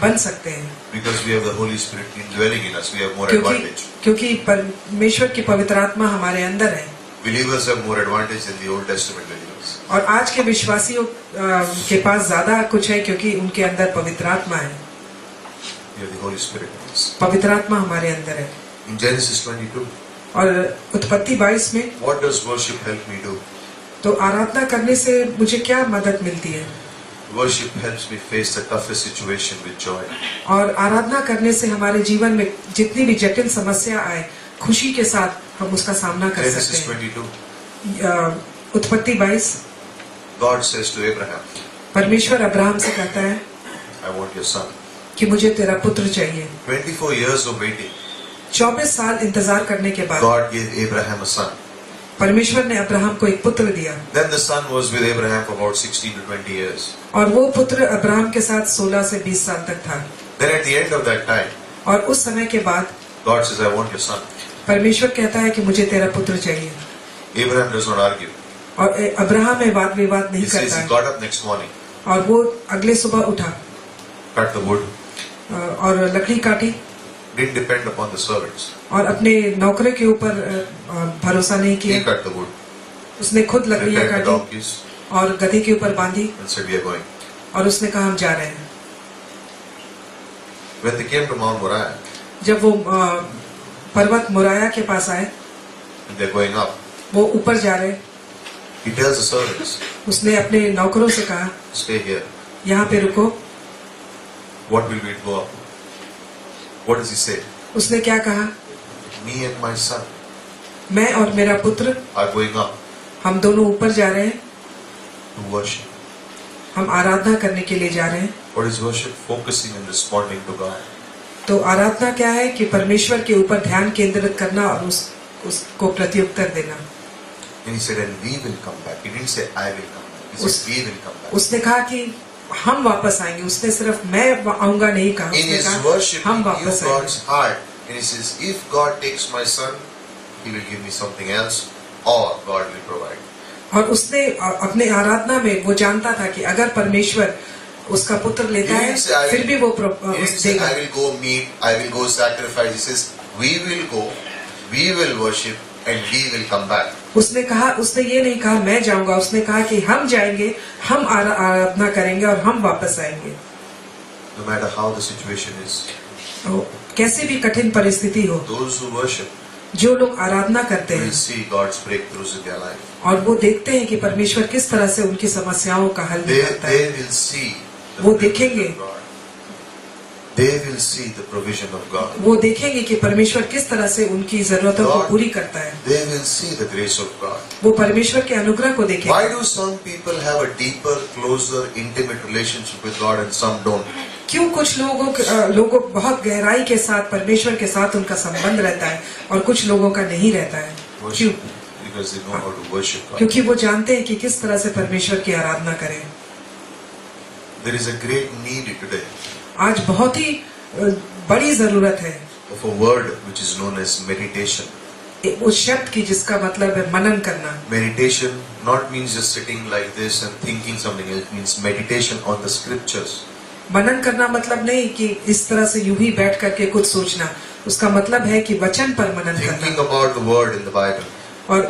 बन सकते हैं, because we have the Holy Spirit indwelling in us. We have more advantage. क्योंकि परमेश्वर की पवित्र आत्मा हमारे अंदर है। Believers have more advantage than the Old Testament believers. और आज के विश्वासियों के पास ज्यादा कुछ है क्योंकि उनके अंदर पवित्र आत्मा है। We have the Holy Spirit in us. पवित्र आत्मा हमारे अंदर है। In Genesis 22, और उत्पत्ति 22 में, what does worship help me do? तो आराधना करने से मुझे क्या मदद मिलती है? Worship helps me face the toughest situation with joy. और आराधना करने से हमारे जीवन में जितनी भी जटिल समस्या आए, खुशी के साथ हम उसका सामना कर सकते Genesis हैं। 22, उत्पत्ति 22, God says to Abraham, परमेश्वर अब्राहम से कहता है I want your son. कि मुझे तेरा पुत्र चाहिए। 24 years of waiting, 24 साल इंतजार करने के बाद God gave Abraham a son. परमेश्वर ने अब्राहम को एक पुत्र दिया, Then the son was with Abraham for about 16 to 20 years. और वो पुत्र अब्राहम के साथ 16 से 20 साल तक था। Then at the end of that time, और उस समय के बाद God says, I want your son. परमेश्वर कहता है कि मुझे तेरा पुत्र चाहिए। Abraham does not argue. और अब्राहम में वाद विवाद नहीं He says करता he है। got up next morning, और वो अगले सुबह उठा cut the wood, और लकड़ी काटी didn't depend upon the servants. और अपने नौकरों के ऊपर भरोसा नहीं He किया। cut the wood, उसने खुद लकड़ियां prepared the काटी donkeys, और गधे के ऊपर बांधी and said, we are going. और उसने कहा हम जा रहे हैं। When they came to Mount Moriah, जब वो पर्वत मुराया के पास आए and they're going up, वो ऊपर जा रहे। He tells the servants, उसने अपने नौकरों से कहा, stay here. यहाँ पे रुको। What will we go up? What does he say? उसने क्या कहा? Me and my son मैं और मेरा पुत्र are going up हम दोनों ऊपर जा रहे हैं, to worship. हम आराधना करने के लिए जा रहे हैं। What is worship? Focusing and responding to God. तो आराधना क्या है कि परमेश्वर के ऊपर ध्यान केंद्रित करना और उसको प्रत्युत्तर देना। And he said, and we will come back. He didn't say, I will come back. He said, we will come back. उसने कहा कि हम वापस आएंगे। उसने सिर्फ मैं आऊंगा नहीं कहा, In उसने his कहा worship, हम he knew वापस God's आएंगे। heart. And he says, if God takes my son, he will give me something else, or God will provide. और उसने अपने आराधना में वो जानता था कि अगर परमेश्वर उसका पुत्र He लेता है didn't say, फिर भी वो he didn't say, देगा। I will go meet, I will go sacrifice. He says, we will go, we will worship, and we will come back. उसने कहा, उसने ये नहीं कहा मैं जाऊंगा, उसने कहा कि हम जाएंगे, हम आराधना करेंगे और हम वापस आएंगे। No matter how the situation is, कैसी भी कठिन परिस्थिति हो, those who worship जो लोग आराधना करते will हैं see God's breakthroughs in their life. और वो देखते हैं कि परमेश्वर किस तरह से उनकी समस्याओं का हल निकालता They है, will see the वो provision देखेंगे। of God. They will see the provision of God. वो देखेंगे कि परमेश्वर किस तरह से उनकी जरूरतों को पूरी करता है। They will see the grace of God. वो परमेश्वर के अनुग्रह को देखेंगे। Why do some people have a deeper, closer, intimate relationship with God and some don't? क्यों कुछ लोगों बहुत गहराई के साथ परमेश्वर के साथ उनका संबंध रहता है और कुछ लोगों का नहीं रहता है? क्यों? Worship, because they know how to worship God. क्योंकि वो जानते हैं कि किस तरह से परमेश्वर की आराधना करें। There is a great need today आज बहुत ही बड़ी जरूरत है of a word which is known as meditation. उस शब्द की जिसका मतलब है मनन करना। Meditation not means just sitting like this and thinking something else. It means meditation on the scriptures. मनन करना मतलब नहीं कि इस तरह से यूं ही बैठ करके कुछ सोचना, उसका मतलब है कि वचन पर मनन Thinking करना about the word in the Bible. और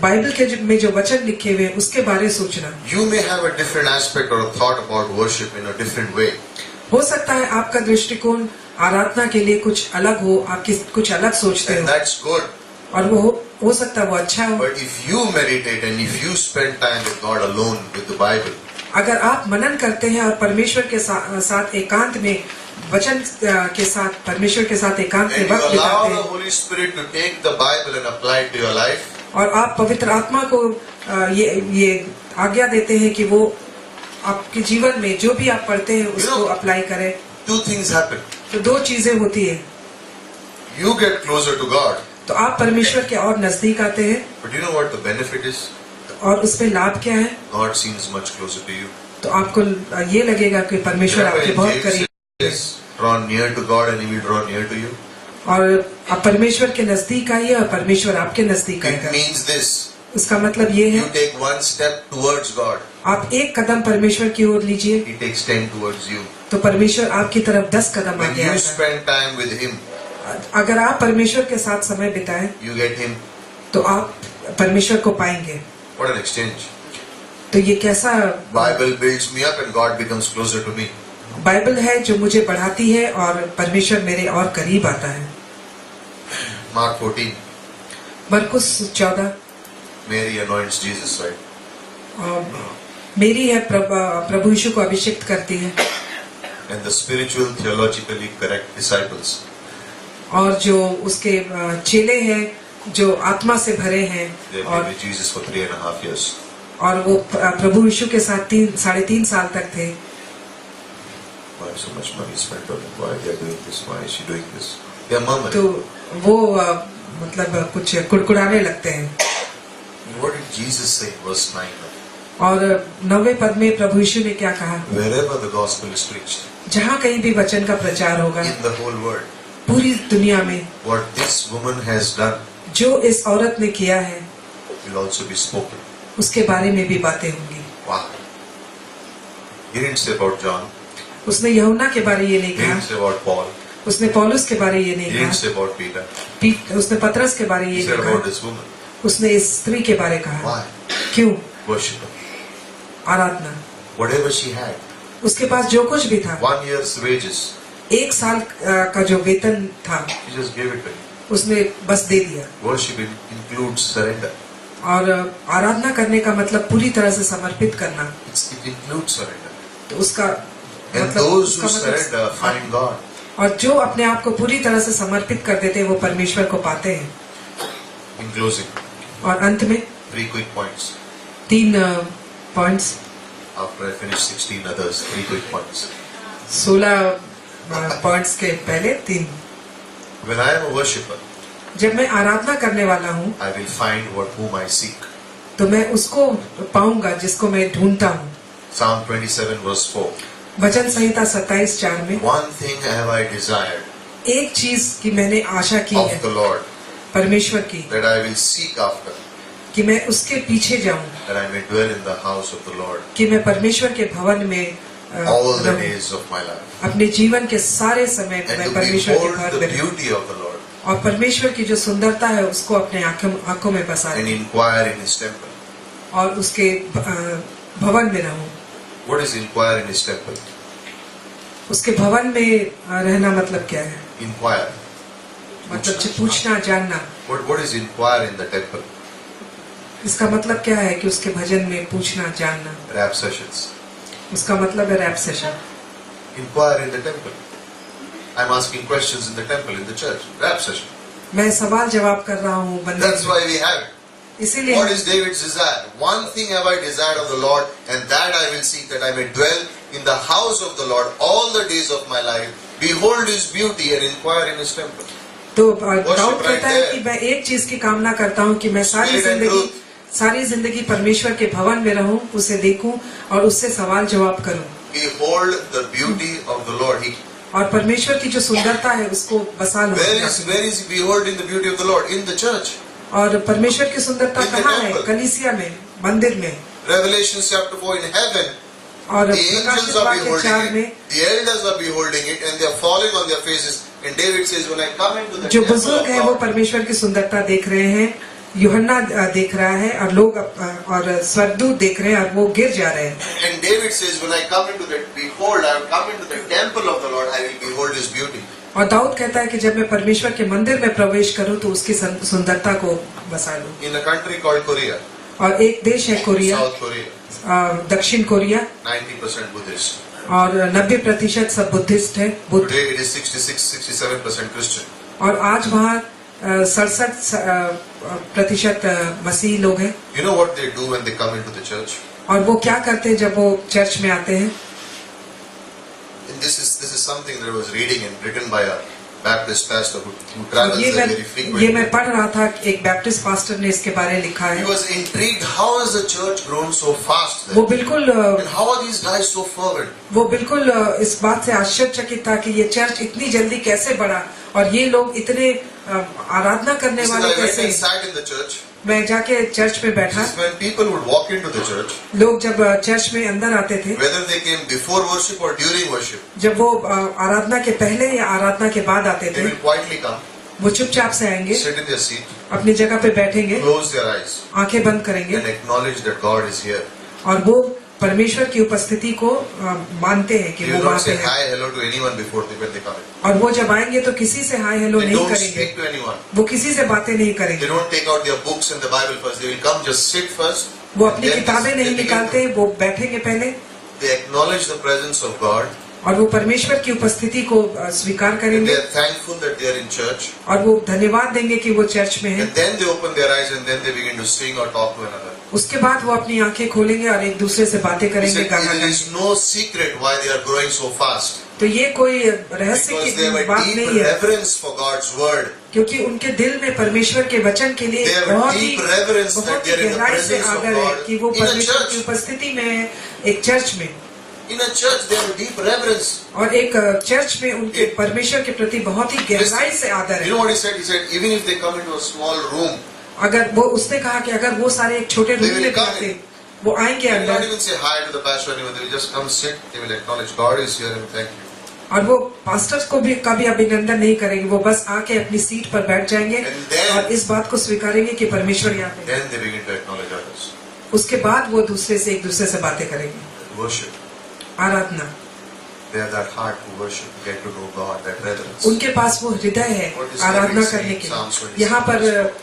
बाइबल के में जो वचन लिखे हुए हैं उसके बारे सोचना। You may have a different aspect or a thought about worship in a different way. हो सकता है आपका दृष्टिकोण आराधना के लिए कुछ अलग हो, आप कुछ अलग सोचते And हो that's good. और वो हो सकता है वो अच्छा हो। But if you meditate and if you spend time with God alone with the Bible, अगर आप मनन करते हैं और परमेश्वर के साथ एकांत में वचन के साथ परमेश्वर के साथ एकांत and में you वक्त allow बिताते the हैं Holy Spirit to take the Bible and apply it to your life, और आप पवित्र आत्मा को ये आज्ञा देते हैं कि वो आपके जीवन में जो भी आप पढ़ते हैं उसको अप्लाई करें, two things happen. तो दो चीजें होती है। You get closer to God, तो आप परमेश्वर के और नजदीक आते हैं but you know what the benefit is? और उसमें लाभ क्या है? God seems much closer to you. तो आपको ये लगेगा कि परमेश्वर Remember आपके in बहुत James करीब says, draw near to God and He will draw near to you. और आप परमेश्वर के नजदीक आइए और परमेश्वर आपके नजदीक It आएगा। means this. उसका मतलब ये है You take one step towards God, आप एक कदम परमेश्वर की ओर लीजिए He takes 10 towards you. तो परमेश्वर आपकी तरफ 10 कदम When आगे you आता spend time with Him, है। अगर आप परमेश्वर के साथ समय बिताएं you get Him. तो आप परमेश्वर को पाएंगे। What an exchange. तो ये कैसा Bible builds me up and God becomes closer to me. Bible है जो मुझे बढ़ाती है और परमेश्वर मेरे और करीब आता है। Mark 14, मरकुस 14 Mary anoints Jesus, right? मेरी है प्रभु यीशु को अभिषेक्त करती है And the spiritual, theologically correct disciples, और जो उसके चेले हैं जो आत्मा से भरे हैं they have और been with Jesus for 3.5 years. और वो प्रभु यीशु के साथ 3.5 साल तक थे। Why so much money spent on it? Why they are doing this? Why is she doing this? They are murmuring. तो वो मतलब कुछ कुड़कुड़ाने लगते हैं। What did Jesus say in verse 9? और 9वें पद में प्रभु यीशु ने क्या कहा? Wherever the gospel is preached, जहाँ कहीं भी वचन का प्रचार होगा in the whole world, पूरी दुनिया में, what this woman has done जो इस औरत ने किया है will also be spoken. उसके बारे में भी बातें होंगी। Wow. He didn't say about John. उसने यूहन्ना के बारे ये नहीं He didn't कहा, say about Paul. उसने पौलुस के बारे ये He नहीं didn't कहा, say about Peter. उसने पतरस के बारे He ये said नहीं about कहा, this woman. उसने इस स्त्री के बारे कहा। Why? क्यों? Worship. Aradhana. Whatever she had, उसके पास जो कुछ भी था, 1 year's wages, 1 साल का जो वेतन था she just gave it to him. उसने बस दे दिया। Worship includes surrender. और आराधना करने का मतलब पूरी तरह से समर्पित करना। It includes surrender. तो उसका And मतलब those who उसका मतलब- surrender find God. और जो अपने आप को पूरी तरह से समर्पित कर देते हैं वो परमेश्वर को पाते हैं। In closing, और अंत में 3 quick points. 3 points, After I finish 16 others, 3 quick points. 16 points के पहले 3। When I am a worshipper, जब मैं आराधना करने वाला हूँ I will find whom I seek. तो मैं उसको पाऊंगा जिसको मैं ढूंढता हूँ। Psalm 27 verse 4. वचन संहिता 27:4 में One thing have I desired एक चीज की मैंने आशा की of है the Lord, परमेश्वर की, that I will seek after, कि मैं उसके पीछे जाऊं, that I may dwell in the house of the Lord कि मैं परमेश्वर के भवन में all the रहूं। days of my life, अपने जीवन के सारे समय में and मैं to परमेश्वर के behold घर the में रहूं beauty of the Lord, और परमेश्वर की जो सुंदरता है उसको अपने आंखों में बसा and लूं inquire in His temple. और उसके भवन में रहूं। What is inquire in His temple? उसके भवन में रहना मतलब क्या है? Inquire. मतलब जो पूछना, जानना। What is inquire in the temple? इसका मतलब क्या है कि उसके भजन में पूछना, जानना। Rap sessions. उसका मतलब है rap session. Inquire in the temple. I'm asking questions in the temple, in the church. Rap session. मैं सवाल जवाब कर रहा हूँ मंदिर That's में। why we have it. इसीलिए What is David's desire? One thing have I desired of the Lord, and that I will seek, that I may dwell in the house of the Lord all the days of my life. Behold His beauty and inquire in His temple. तो दाऊद कहता है right कि मैं एक चीज की कामना करता हूँ कि मैं Spirit and सारी जिंदगी परमेश्वर के भवन में रहूं, उसे देखूं और उससे सवाल जवाब करूं Behold the beauty of the Lord. और परमेश्वर की जो सुंदरता है उसको बसा लूं। Where is beholding the beauty of the Lord? In the church. और परमेश्वर की सुंदरता In the कहाँ है? temple. कलीसिया में, मंदिर में। Revelation chapter 4 in heaven. और The angels प्रकाशित are वाक्य beholding 4 it. में The elders are beholding it, and they are falling on their faces. And David says, when I come into the जो temple बुजुर्ग of है वो God, परमेश्वर की सुंदरता देख रहे हैं, यूहन्ना देख रहा है और लोग और स्वर्गदूत देख रहे हैं और वो गिर जा रहे हैं। and David says, when I come into the, behold, I have come into the temple of the Lord, I will behold His beauty. और दाऊद कहता है कि जब मैं परमेश्वर के मंदिर में प्रवेश करूं तो उसकी सुंदरता को बसा लूं। In a country called Korea, और एक देश है कोरिया, South Korea, दक्षिण कोरिया, 90% Buddhist. और 90% सब बुद्धिस्ट है, Buddha. Today it is 66-67% Christian. और आज वहाँ 67% मसीही लोग हैं। You know what they do when they come into the church? और वो क्या करते हैं जब वो चर्च में आते हैं? And this is something that I was reading and written by a Baptist pastor who travels ये there मैं very frequently. पढ़ रहा था, एक बैप्टिस्ट पास्टर ने इसके बारे में लिखा He है। was intrigued. How has the church grown so fast वो there? बिल्कुल And how are these guys so fervent? वो बिल्कुल इस बात से आश्चर्यचकित था कि ये चर्च इतनी जल्दी कैसे बढ़ा और ये लोग इतने आराधना करने He said, वाले I went कैसे। and sat in the church. मैं जाके चर्च में बैठा, This is when people would walk into the church, लोग जब चर्च में अंदर आते थे, whether they came before worship or during worship, जब वो आराधना के पहले या आराधना के बाद आते they थे, will quietly come, वो चुपचाप से आएंगे, sit in their seat, अपनी जगह पे बैठेंगे, close their eyes, आंखें बंद करेंगे and acknowledge that God is here. और वो परमेश्वर की उपस्थिति को मानते हैं कि They वो will वहाँ not पे say है। hi, hello to anyone before when they come in. और वो जब आएंगे तो किसी से हाय हेलो They नहीं don't करेंगे, speak to anyone. वो किसी से बातें नहीं They करेंगे, don't take out their books and the Bible first. They will come, just sit first. वो and अपनी then किताबें they नहीं begin निकालते, to- वो बैठेंगे पहले They acknowledge the presence of God. और वो परमेश्वर की उपस्थिति को स्वीकार And करेंगे they are thankful that they are in church. और वो धन्यवाद देंगे कि वो चर्च में है। And then they open their eyes and then they begin to sing or talk to another. उसके बाद वो अपनी आंखें खोलेंगे और एक दूसरे से बातें He करेंगे, said, गाना there गाएंगे। is no secret why they are growing so fast. तो ये कोई रहस्य Because की they have a बात deep नहीं है, reverence for God's word. क्योंकि उनके दिल में परमेश्वर के वचन के लिए They have a बहुत ही deep reverence that बहुत they he are in the गहराई से presence of आदर है God कि वो in a परमेश्वर church. की उपस्थिति में है, एक चर्च में। In a church, they have a deep reverence. और एक चर्च में उनके परमेश्वर के प्रति बहुत ही गहराई से आदर You know है। what he said? He said, even if they come into a small room, अगर वो उसने कहा कि अगर वो सारे एक छोटे They रूम will में come आते, in. वो आएंगे they will not अंदर even say hi to the pastor or anyone. They will just come sit. They will acknowledge God is here and thank you. और वो पास्टर्स को भी कभी अभिनंदन नहीं करेंगे, वो बस आके अपनी सीट पर बैठ जाएंगे And then- और इस बात को स्वीकारेंगे कि परमेश्वर यहाँ पे है। Then they begin to acknowledge others. उसके बाद वो दूसरे से एक दूसरे से बातें करेंगे। Worship. Aradhana, They have that heart to worship, to get to know God, that reverence. उनके पास वो हृदय है What is आराधना David करने saying? के Psalms लिए। 27. यहाँ पर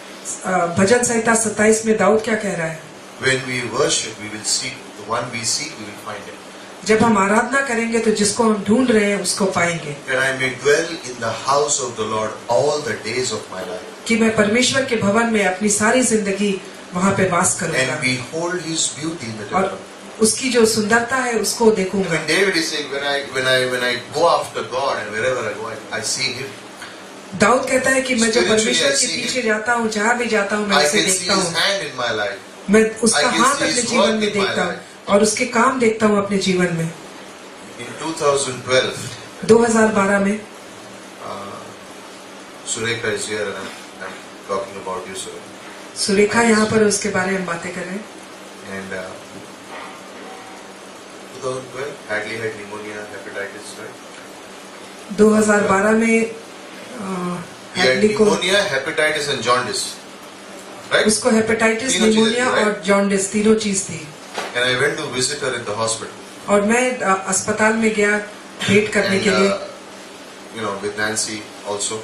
भजन संहिता 27 में दाऊद क्या कह रहा है? When we worship, we will seek the one we seek, we will find him. जब हम आराधना करेंगे तो जिसको हम ढूंढ रहे हैं उसको पाएंगे। That I may dwell in the house of the Lord all the days of my life, कि मैं परमेश्वर के भवन में अपनी सारी जिंदगी वहाँ पे वास करूंगा and behold his beauty in the और temple. उसकी जो सुंदरता है उसको देखूंगा। When David is saying, when I go after God and wherever I go, I see him. Dawood कहता है कि मैं जब Spiritually, परमेश्वर I के see पीछे जाता हूँ, जहाँ भी जाता हूँ, मैं I उसे can see देखता his हूँ, hand in my life. मैं उसका I can हाथ see अपने his जीवन work में in my देखता हूँ life. और उसके काम देखता हूँ अपने जीवन में। In 2012, 2012 में Sureka is here and I'm talking about you, Sureka. Surekha यहाँ पर, उसके बारे में बातें कर रहे हैं। And 2012, Hadley had pneumonia, hepatitis, right? 2012 में He had हैडली को pneumonia, hepatitis and jaundice, right? उसको हेपेटाइटिस, तीनों चीजें निमोनिया थी, right? और जॉन्डिस तीनों चीज थी। And I went to visit her in the hospital. और मैं अस्पताल में गया भेंट करने And, के लिए, with Nancy also.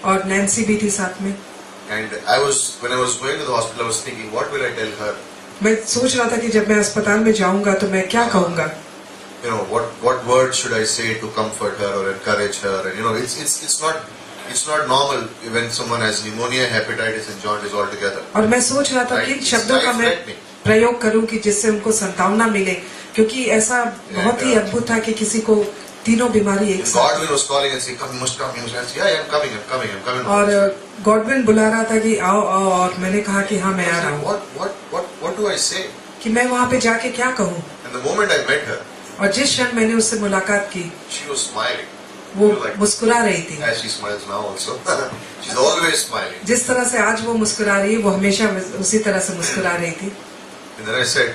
और नैन्सी भी थी साथ में। And when I was going to the hospital, I was thinking, what will I tell her? मैं सोच रहा था कि जब मैं अस्पताल में जाऊंगा तो मैं क्या कहूंगा, What words should I say to comfort her or encourage her? And it's not normal when someone has pneumonia, hepatitis, and jaundice all together. और मैं सोच रहा था कि इन शब्दों का मैं प्रयोग करूं कि जिससे उनको सांत्वना मिले, क्योंकि ऐसा बहुत ही अद्भुत था कि किसी को तीनों बीमारी एक साथ। Godwin was calling and saying, "Come, you must come, you must." I said, "Yeah, I'm coming." और गॉडविन बुला रहा था कि आओ आओ, और मैंने कहा कि हाँ मैं आ रहा हूँ। What do I say? कि मैं वहाँ पे जाके क्या कहूँ। And the moment I met her, और जिस क्षण मैंने उससे मुलाकात की, she was smiling. वो You know, like, मुस्कुरा रही थी। as she smiles now also. She's always smiling. जिस तरह से आज वो मुस्कुरा रही है, वो हमेशा उसी तरह से मुस्कुरा रही थी। And then I said,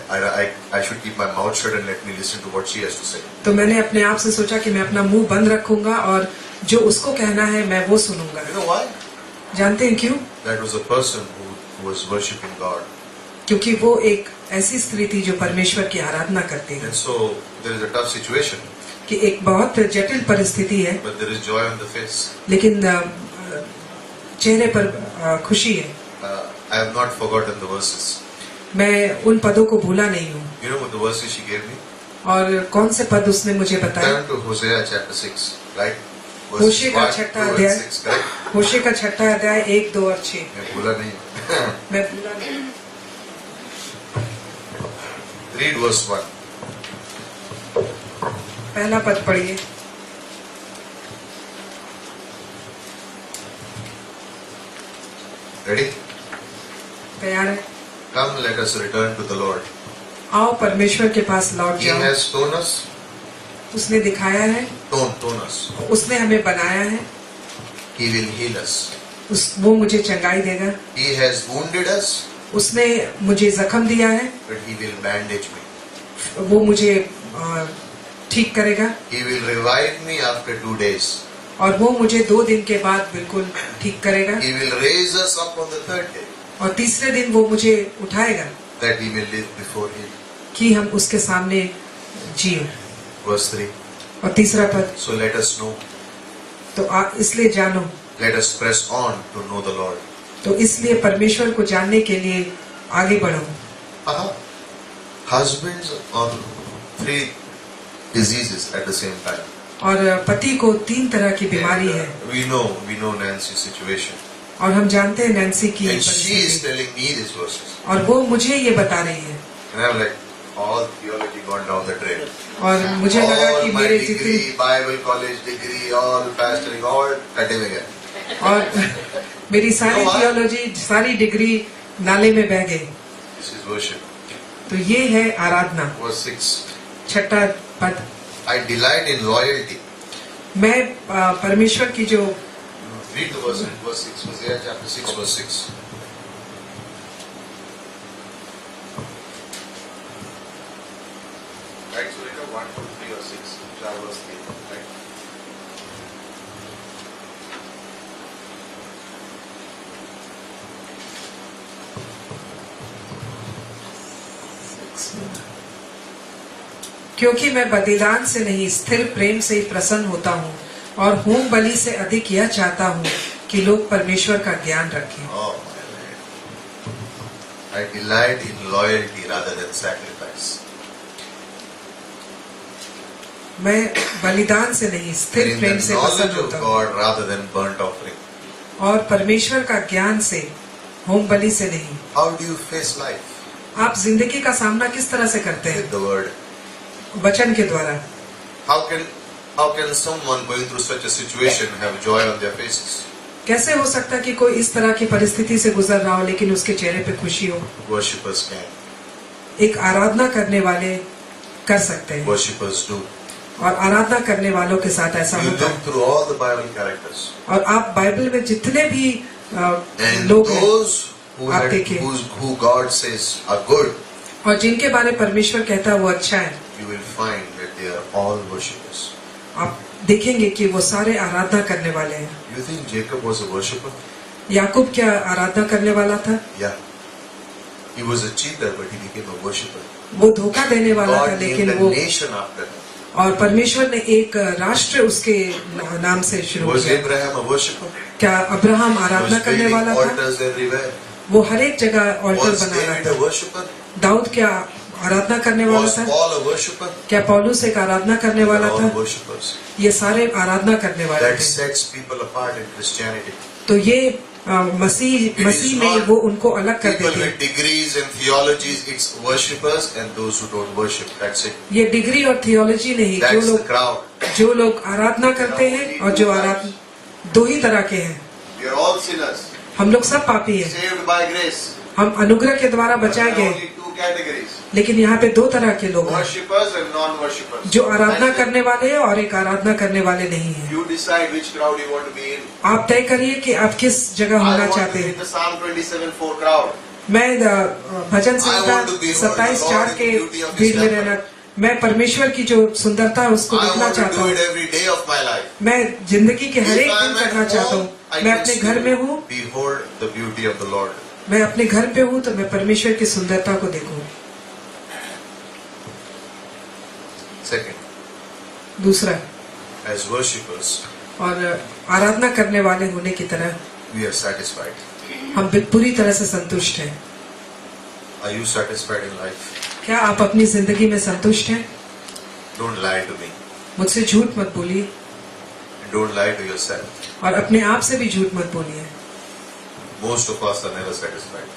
I should keep my mouth shut and let me listen to what she has to say. तो मैंने अपने आप से सोचा कि मैं अपना मुंह बंद रखूंगा और जो उसको कहना है मैं वो सुनूंगा। You know why? जानते हैं क्यों? That was a person who was worshipping God. क्योंकि वो एक ऐसी स्त्री थी जो परमेश्वर की आराधना करती है। And so there is a tough situation, कि एक बहुत जटिल परिस्थिति है, but there is joy on the face. लेकिन चेहरे पर खुशी है। I have not forgotten the verses. मैं उन पदों को भूला नहीं हूँ। You know what the verses she gave me? और कौन से पद उसने मुझे बताया? Turn to Hosea chapter 6, right? होशे का 1, छठा 2 and अध्याय, 6, correct? होशे का छठा अध्याय 1, 2 और 6। मैं भूला नहीं। मैं भूला नहीं। Read verse 1. पहला पद पढ़िए। Ready? तैयार है? Come, let us return to the Lord. आओ परमेश्वर के पास लौट He जाओ। has torn us, उसने दिखाया है, torn us. उसने हमें बनाया है, He will heal us. वो मुझे चंगाई देगा। He has wounded us, उसने मुझे जख्म दिया है, but He will bandage me. वो मुझे ठीक करेगा, He will revive me after 2 days. और वो मुझे 2 दिन के बाद बिल्कुल ठीक करेगा, He will raise us up on the 3rd day, और तीसरे दिन वो मुझे उठाएगा that we may live before Him. कि हम उसके सामने जियो। Verse 3. और तीसरा पद, So let us know, तो इसलिए जानो, let us press on to know the Lord. तो इसलिए परमेश्वर को जानने के लिए आगे बढ़ो। Husbands on 3 diseases at the same time. और पति को 3 तरह की बीमारी And, है, we know Nancy's situation. और हम जानते हैं नैन्सी की And she is परिस्थिति, telling me these verses. और वो मुझे ये बता रही है। And I'm like, all theology gone down the drain. और मुझे लगा All कि my मेरे degree, जितनी Bible college degree, all pastoring, all कटे में गए. और मेरी सारी थियोलॉजी, सारी डिग्री नाले में बह गई। This is worship. तो ये है आराधना। Verse 6. छठा पद, I delight in loyalty. मैं परमेश्वर की जो Read the verse, verse 6, Hosea chapter 6, verse 6. Right, so read 1, 2, 3 or 6, verse 3, right? क्योंकि मैं बलिदान से नहीं स्थिर प्रेम से ही प्रसन्न होता हूँ, और होम बलि से अधिक यह चाहता हूँ कि लोग परमेश्वर का ज्ञान रखें। Oh my I delight in loyalty rather than sacrifice. मैं बलिदान से नहीं And स्थिर in प्रेम the से पसंद knowledge of होता हूँ God rather than burnt offering. और परमेश्वर का ज्ञान से, होम बलि से नहीं। How do you face life? आप जिंदगी का सामना किस तरह से करते हैं? With the word. वचन के द्वारा। How can someone going through such a situation have joy on their faces? कैसे हो सकता है कि कोई इस तरह की परिस्थिति से गुजर रहा हो लेकिन उसके चेहरे पे खुशी हो? Worshippers can. एक आराधना करने वाले कर सकते हैं Worshippers do. और आराधना करने वालों के साथ ऐसा You होता look है। through all the Bible characters. और आप बाइबल में जितने भी And लोग हैं those आप देखिए। who God says are good, और जिनके बारे में परमेश्वर कहता है वो अच्छा है, you will find that they are all worshippers. आप देखेंगे कि वो सारे आराधना करने वाले हैं। You think Jacob was a worshipper? याकूब क्या आराधना करने वाला था? Yeah. He was a cheater, but he became a worshipper. वो धोखा देने वाला था God named लेकिन a वो, nation after him. और परमेश्वर ने एक राष्ट्र उसके नाम से शुरू Was किया। Abraham a worshipper? क्या अब्राहम He आराधना was करने building वाला था? altars everywhere. वो हर एक जगह ऑल्टर Was बना रहा David a था। worshipper? दाऊद क्या आराधना करने वाला Was था? Paul a worshipper? क्या पौलुस एक आराधना करने They वाला are all था? worshippers. ये सारे आराधना करने वाले That थे। sets people apart in Christianity. तो ये मसीह में वो उनको अलग कर People देते हैं। with degrees and theologies, it's worshippers and those who don't worship. That's it. ये डिग्री और थियोलॉजी नहीं, That's the crowd. जो लोग आराधना करते हैं और जो आराधना दो ही तरह के हैं। We are all sinners, हम लोग सब पापी हैं, saved by grace. हम अनुग्रह के द्वारा But बचाए there are गए, only two categories: लेकिन यहाँ पे दो तरह के लोग हैं, worshippers and non-worshippers. जो आराधना That's it. करने वाले हैं और एक आराधना करने वाले नहीं हैं। You decide which crowd you want to be in. आप तय करिए कि आप किस जगह I होना want चाहते to be हैं। in the Psalm 27:4 crowd. मैं भजन I Samhita want to behold the 27:4 Lord के in the beauty of His भीड़ में temple. रहना, मैं परमेश्वर की जो सुंदरता है उसको I देखना want to चाहता do हूँ। it every day of my life. मैं जिंदगी के हर If एक I दिन am at करना चाहता home, हूँ। I मैं can अपने घर में हूँ, still behold the beauty of the Lord. मैं अपने घर पे हूँ तो मैं परमेश्वर की सुंदरता को देखूं। Second, दूसरा, as worshippers, और आराधना करने वाले होने की तरह we are satisfied. हम पूरी तरह से संतुष्ट हैं। Are you satisfied in life? क्या आप अपनी जिंदगी में संतुष्ट हैं? Don't lie to me. मुझसे झूठ मत बोलिए And don't lie to yourself. और अपने आप से भी झूठ मत बोलिए। Most of us are never satisfied.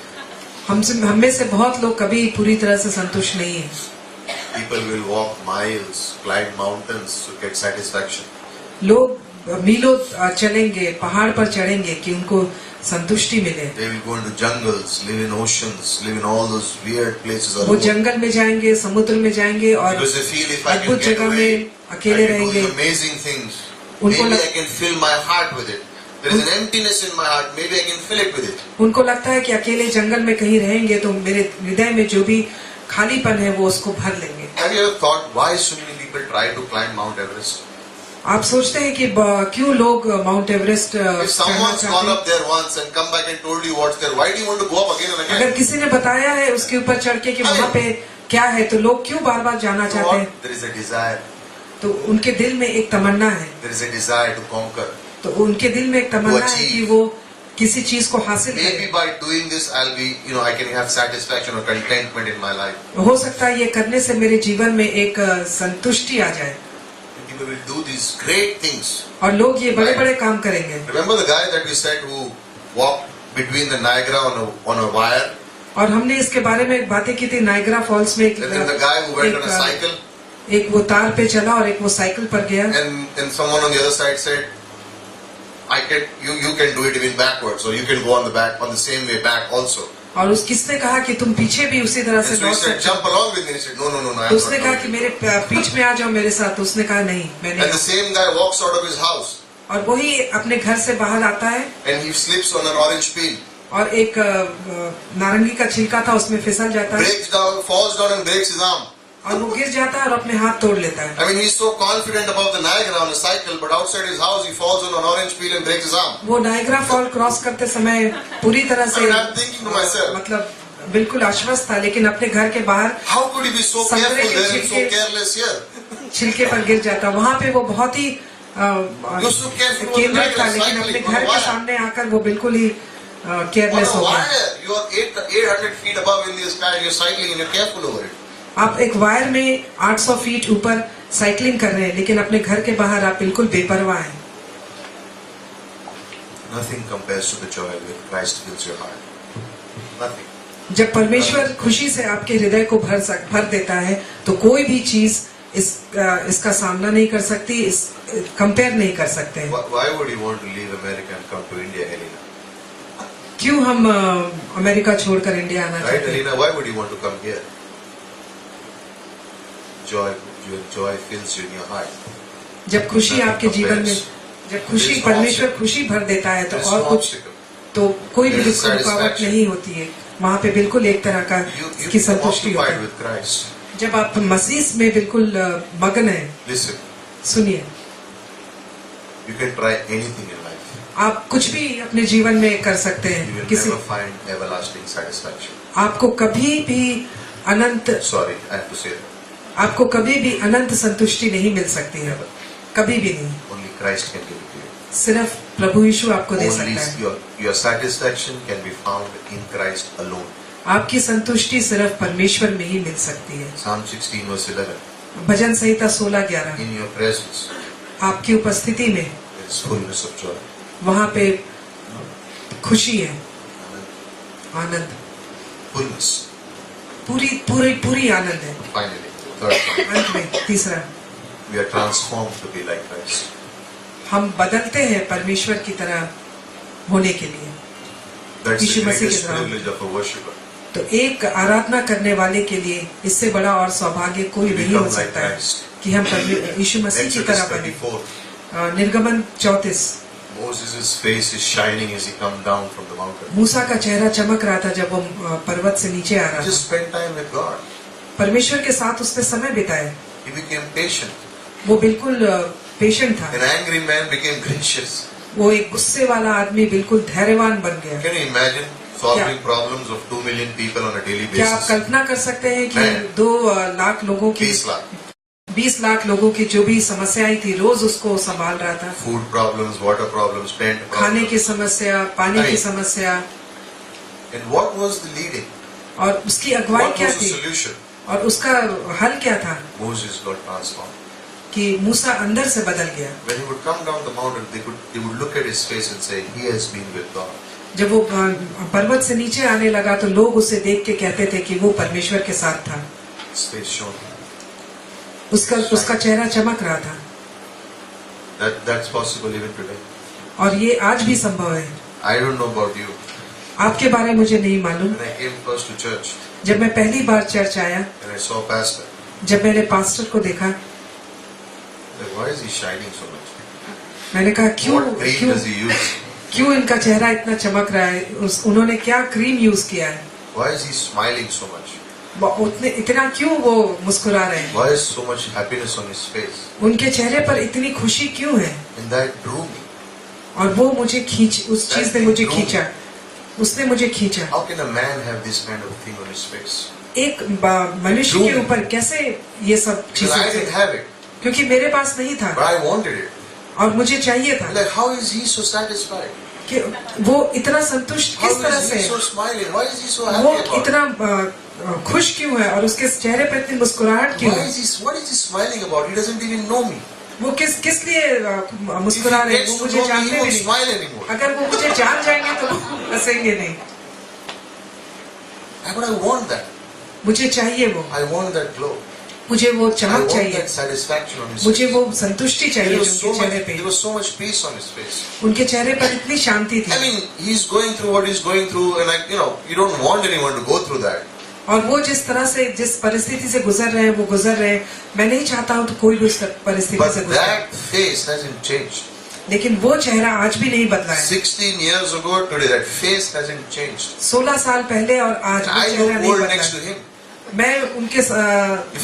हम में से बहुत लोग कभी पूरी तरह से संतुष्ट नहीं है। People will walk miles, climb mountains to get satisfaction. लोग मीलों चलेंगे, पहाड़ पर चढ़ेंगे कि उनको संतुष्टि मिले। They will go into jungles, live in oceans, live in all those weird places. वो जंगल में जाएंगे, समुद्र में जाएंगे और Because they feel if I can अद्भुत get जगह away, में अकेले I can do रहेंगे। amazing things. उनको Maybe लग- I can fill my heart with it. There is an emptiness in my heart. Maybe I can fill it with it. उनको लगता है कि अकेले जंगल में कहीं रहेंगे तो मेरे हृदय में जो भी खालीपन है वो उसको भर लेंगे। Have you ever thought why so many people try to climb Mount Everest? आप सोचते हैं कि क्यों लोग माउंट एवरेस्ट If चढ़ना someone's चाहते gone हैं? up there once and come back and told you what's there, why do you want to go up again and अगर again? किसी ने बताया है उसके ऊपर चढ़ के कि वहाँ पे क्या है तो लोग क्यों बार बार जाना So चाहते हैं? what? There is a desire. तो उनके दिल में एक तमन्ना है, There is a desire to conquer. तो उनके दिल में एक तमन्ना है achieve. कि वो किसी चीज को हासिल Maybe करें। by doing this, I'll be, I can have satisfaction or contentment in my life. हो सकता है ये करने से मेरे जीवन में एक संतुष्टि आ जाए And people will do these great things. और लोग ये बड़े बड़े काम करेंगे। Remember the guy that we said who walked between the Niagara on a wire? और हमने इसके बारे में बातें की थी नायग्रा फॉल्स में। And then the guy who went on a cycle, एक वो तार पे चला और एक वो साइकिल पर गया and someone on the other side said, you can do it even backwards, or you can go on the same way back also. और किसने कहा कि तुम पीछे भी उसी तरह And से so दौड़ he said, सकते jump along with me. He said, no, हो। I तो am उसने कहा not कि going. मेरे पीछ में आ जाओ मेरे साथ, तो उसने कहा नहीं मैं And the नहीं। same guy walks out of his house और वही अपने घर से बाहर आता है and he slips on an orange peel, और एक नारंगी का छिलका था उसमें फिसल जाता है breaks down, falls down and breaks his arm. और वो गिर जाता है और अपने हाथ तोड़ लेता है। I mean, he's so confident about the Niagara on a cycle, but outside his house he falls on an orange peel and breaks his arm. वो नायग्रा फॉल क्रॉस करते समय पूरी तरह से I mean, I'm thinking to myself, मतलब बिल्कुल आश्वस्त था, लेकिन अपने घर के बाहर how could he be so संतरे careful के there and so छिलके- careless here? छिलके पर गिर जाता। वहाँ पे वो बहुत ही You're so careful with केंद्रित था, Niagara लेकिन अपने cycling. घर के Why? सामने आकर वो बिल्कुल ही केयरलेस On हो a गए। wire, you are 800 feet above in the sky, you're cycling and you're careful over it. आप एक वायर में 800 फीट ऊपर साइकिलिंग कर रहे हैं, लेकिन अपने घर के बाहर आप बिल्कुल बेपरवाह हैं। Nothing compares to the joy when Christ fills your heart. Nothing. जब परमेश्वर खुशी से आपके हृदय को भर देता है, तो कोई भी चीज इसका सामना नहीं कर सकती, कंपेयर नहीं कर सकते हैं। Why would you want to leave America and come to India, Helena? क्यों हम अमेरिका छोड़कर इंडिया आना Right, चाहते हैं? Helena? Why would you want to come here? Joy, your joy fills you in your heart. जब खुशी आपके जीवन में, जब खुशी परमेश्वर खुशी भर देता है, तो और कुछ तो कोई भी रुकावट नहीं होती है। वहाँ पे बिल्कुल एक तरह का की संतुष्टि होती है। with Christ. जब आप मसीह में बिल्कुल मगन हैं, Listen, सुनिए, you can try anything in life. आप कुछ भी अपने जीवन में कर सकते You हैं। will किसी never find everlasting satisfaction. आपको कभी भी अनंत Sorry, I have to say that. आपको कभी भी अनंत संतुष्टि नहीं मिल सकती है, कभी भी नहीं। Only Christ can give it to you. सिर्फ प्रभु यीशु आपको दे Only सकता है। your satisfaction can be found in Christ alone. आपकी संतुष्टि सिर्फ परमेश्वर में ही मिल सकती है। Psalm 16 verse 11. Bhajan Samhita 16:11। In your presence आपकी उपस्थिति में there is fullness of joy. वहाँ पे खुशी है, आनंद, Fullness. पूरी पूरी पूरी आनंद है। Finally, third point. अंत में तीसरा, We are transformed to be like Christ. हम बदलते हैं परमेश्वर की तरह होने के लिए। That's यीशु the मसीह के greatest तरह। privilege of a worshipper. तो एक आराधना करने वाले के लिए इससे बड़ा और सौभाग्य कोई To नहीं हो become like सकता है Christ. कि हम यीशु मसीह की Exodus तरह बने। 34. निर्गमन 34। Moses' face is shining as he come down from the mountain. मूसा का चेहरा चमक रहा था जब वो पर्वत से नीचे आ रहा Just था। spend time with God. परमेश्वर के साथ उसने समय बिताया। He became patient. वो बिल्कुल पेशेंट था। An angry man became gracious. वो एक गुस्से वाला आदमी बिल्कुल धैर्यवान बन गया। Can you imagine solving problems of 2 million people on a daily क्या आप basis? कल्पना कर सकते हैं कि नहीं। 2 लाख लोगों की 20 lakh. 20 लाख लोगों की जो भी समस्याएं थी, रोज उसको संभाल रहा था। Food problems, water problems, tent खाने की problems. समस्या, पानी की नहीं। समस्या, And what was the leading? और उसकी अगुवाई What क्या was the थी solution? और उसका हल क्या था Moses got transformed. कि मूसा अंदर से बदल गया। When he would come down the mountain, they would look at his face and say, "He has been with God." जब वो पर्वत से नीचे आने लगा तो लोग उसे देख के कहते थे कि वो परमेश्वर के साथ था। His face shone. उसका चेहरा चमक रहा था। That's possible even today. और ये आज भी संभव है। I don't know about you. आपके बारे में मुझे नहीं मालूम। When I came first to church जब मैं पहली बार चर्च आया, and I saw pastor, जब मैंने पास्टर को देखा, like, why is he shining so much? मैंने कहा What cream does he use? क्यों इनका चेहरा इतना चमक रहा है? उन्होंने क्या क्रीम यूज किया है? Why is he smiling so much? इतना क्यों वो मुस्कुरा रहे हैं? Why is so much happiness on his face? उनके चेहरे पर इतनी खुशी क्यों है? And that drew me. और वो मुझे उस चीज ने मुझे खींचा, उसने मुझे खींचा। How can a man have this kind of thing on his face? एक मनुष्य के ऊपर कैसे ये सब Because I didn't चीजें? have it, क्योंकि मेरे पास नहीं था but I wanted it. और मुझे चाहिए था। Like, how is he so satisfied? कि वो इतना संतुष्ट How किस तरह is से he so smiling? Why is he so वो happy about it? इतना खुश क्यों है और उसके चेहरे पर इतनी मुस्कुराहट क्यों What है? is he smiling about? He doesn't even know me. वो किस लिए If मुस्कुरा he रहे हैं? gets वो to मुझे know me, जानते he भी won't नहीं। smile anymore. अगर वो मुझे जान जाएंगे तो वो हंसेंगे नहीं। But I want that. मुझे चाहिए वो, I want that glow. मुझे वो I चमक want चाहिए, that satisfaction on his मुझे face. वो संतुष्टि चाहिए There जो was so उनके much. चेहरे पे। There was so much peace on his face. उनके चेहरे पर इतनी शांति I थी। mean, he's going through what he's going through, and you don't want anyone to go through that. और वो जिस तरह से जिस परिस्थिति से गुजर रहे हैं वो गुजर रहे हैं। मैं नहीं चाहता हूँ तो कोई भी उस परिस्थिति But से गुजरे, that face hasn't changed. लेकिन वो चेहरा आज भी नहीं बदला है। 16 years ago, today, that face hasn't changed. 16 साल पहले और आज वो I चेहरा look नहीं old बदला next to है। him. मैं उनके If I